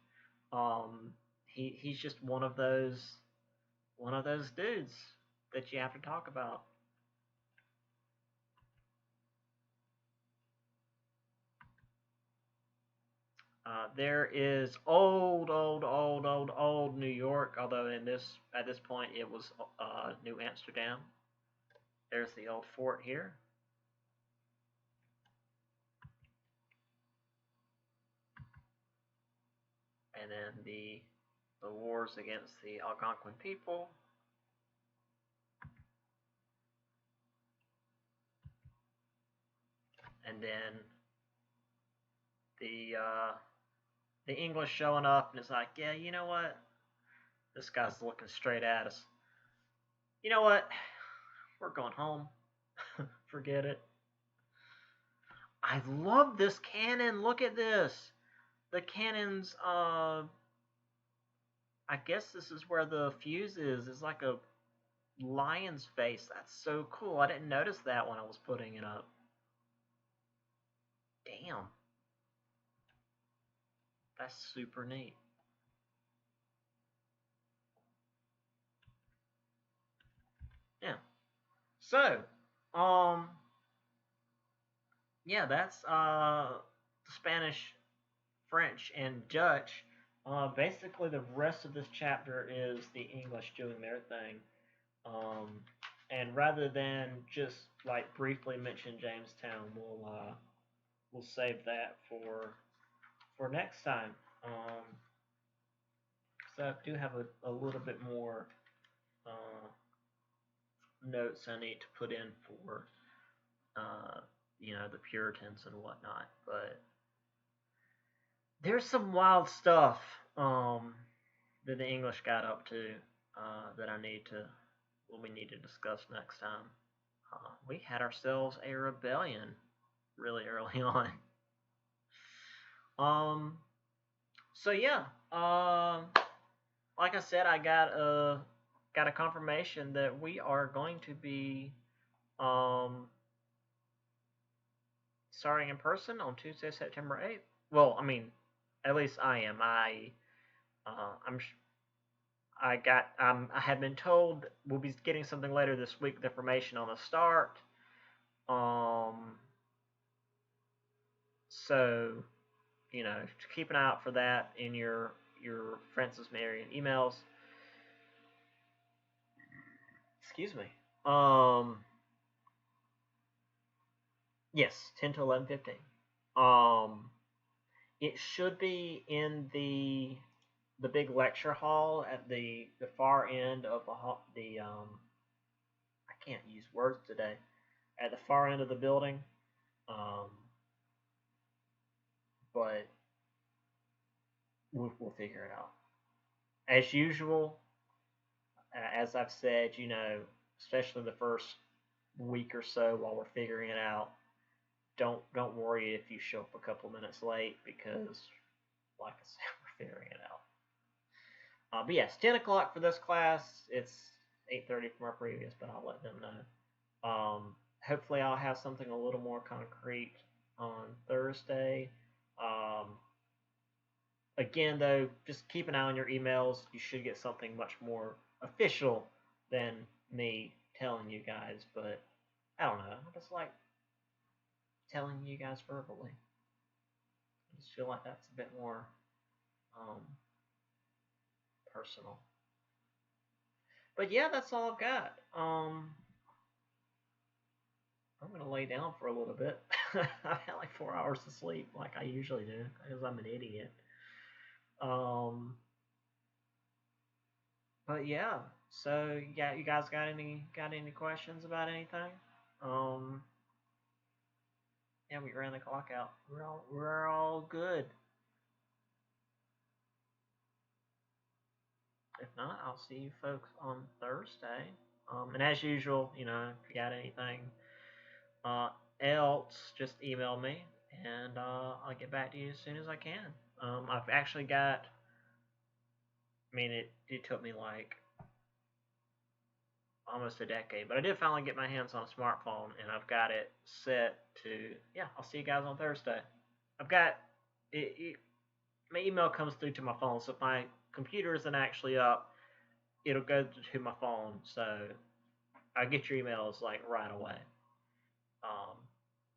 He's just one of those dudes that you have to talk about. There is old New York, although at this point it was New Amsterdam. There's the old fort here. And then the wars against the Algonquin people. And then the English showing up, and it's like, yeah, you know what? This guy's looking straight at us. You know what? We're going home. Forget it. I love this cannon. Look at this. The cannon's, I guess this is where the fuse is. It's like a lion's face. That's so cool. I didn't notice that when I was putting it up. Damn. That's super neat. Yeah. So, yeah, that's Spanish, French, and Dutch. Basically, the rest of this chapter is the English doing their thing. And rather than just like briefly mention Jamestown, we'll save that for next time. So I do have a little bit more notes I need to put in for the Puritans and whatnot, but there's some wild stuff that the English got up to that we need to discuss next time. We had ourselves a rebellion really early on. So yeah, like I said, I got a confirmation that we are going to be starting in person on Tuesday, September 8th. Well, I mean, at least I am. I have been told we'll be getting something later this week with information on the start. So, keep an eye out for that in your Francis Marion emails. Excuse me. Yes, 10 to 11:15. It should be in the big lecture hall at the far end of the I can't use words today. At the far end of the building. But we'll figure it out. As usual, as I've said, especially the first week or so while we're figuring it out, don't worry if you show up a couple minutes late because, like I said, we're figuring it out. But yes, 10 o'clock for this class. It's 8:30 from our previous, but I'll let them know. Hopefully I'll have something a little more concrete on Thursday. Again, though, just keep an eye on your emails. You should get something much more official than me telling you guys, but I don't know. I just like telling you guys verbally. I just feel like that's a bit more personal. But yeah, that's all I've got. I'm going to lay down for a little bit. I've had like 4 hours of sleep like I usually do because I'm an idiot. But yeah, so you guys got any questions about anything? Yeah, we ran the clock out. We're all good. If not, I'll see you folks on Thursday. And as usual, if you got anything else, just email me, and I'll get back to you as soon as I can. I've actually got, it took me like almost a decade, but I did finally get my hands on a smartphone, and I've got it set to, yeah, I'll see you guys on Thursday. I've got my email comes through to my phone, so if my computer isn't actually up, it'll go to my phone, so I get your emails like right away.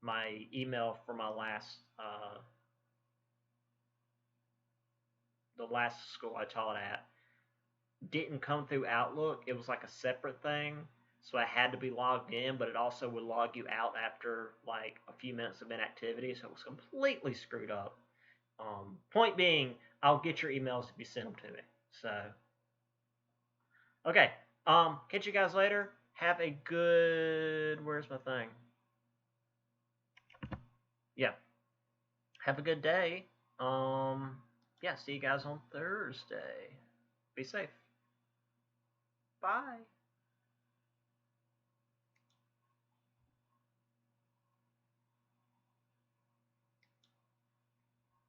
My email for my last the last school I taught at didn't come through Outlook. It was like a separate thing, so I had to be logged in, but it also would log you out after like a few minutes of inactivity, so it was completely screwed up. Point being, I'll get your emails if you send them to me. So, okay. Catch you guys later. Have a good. Where's my thing? Yeah. Have a good day. Yeah. See you guys on Thursday. Be safe. Bye.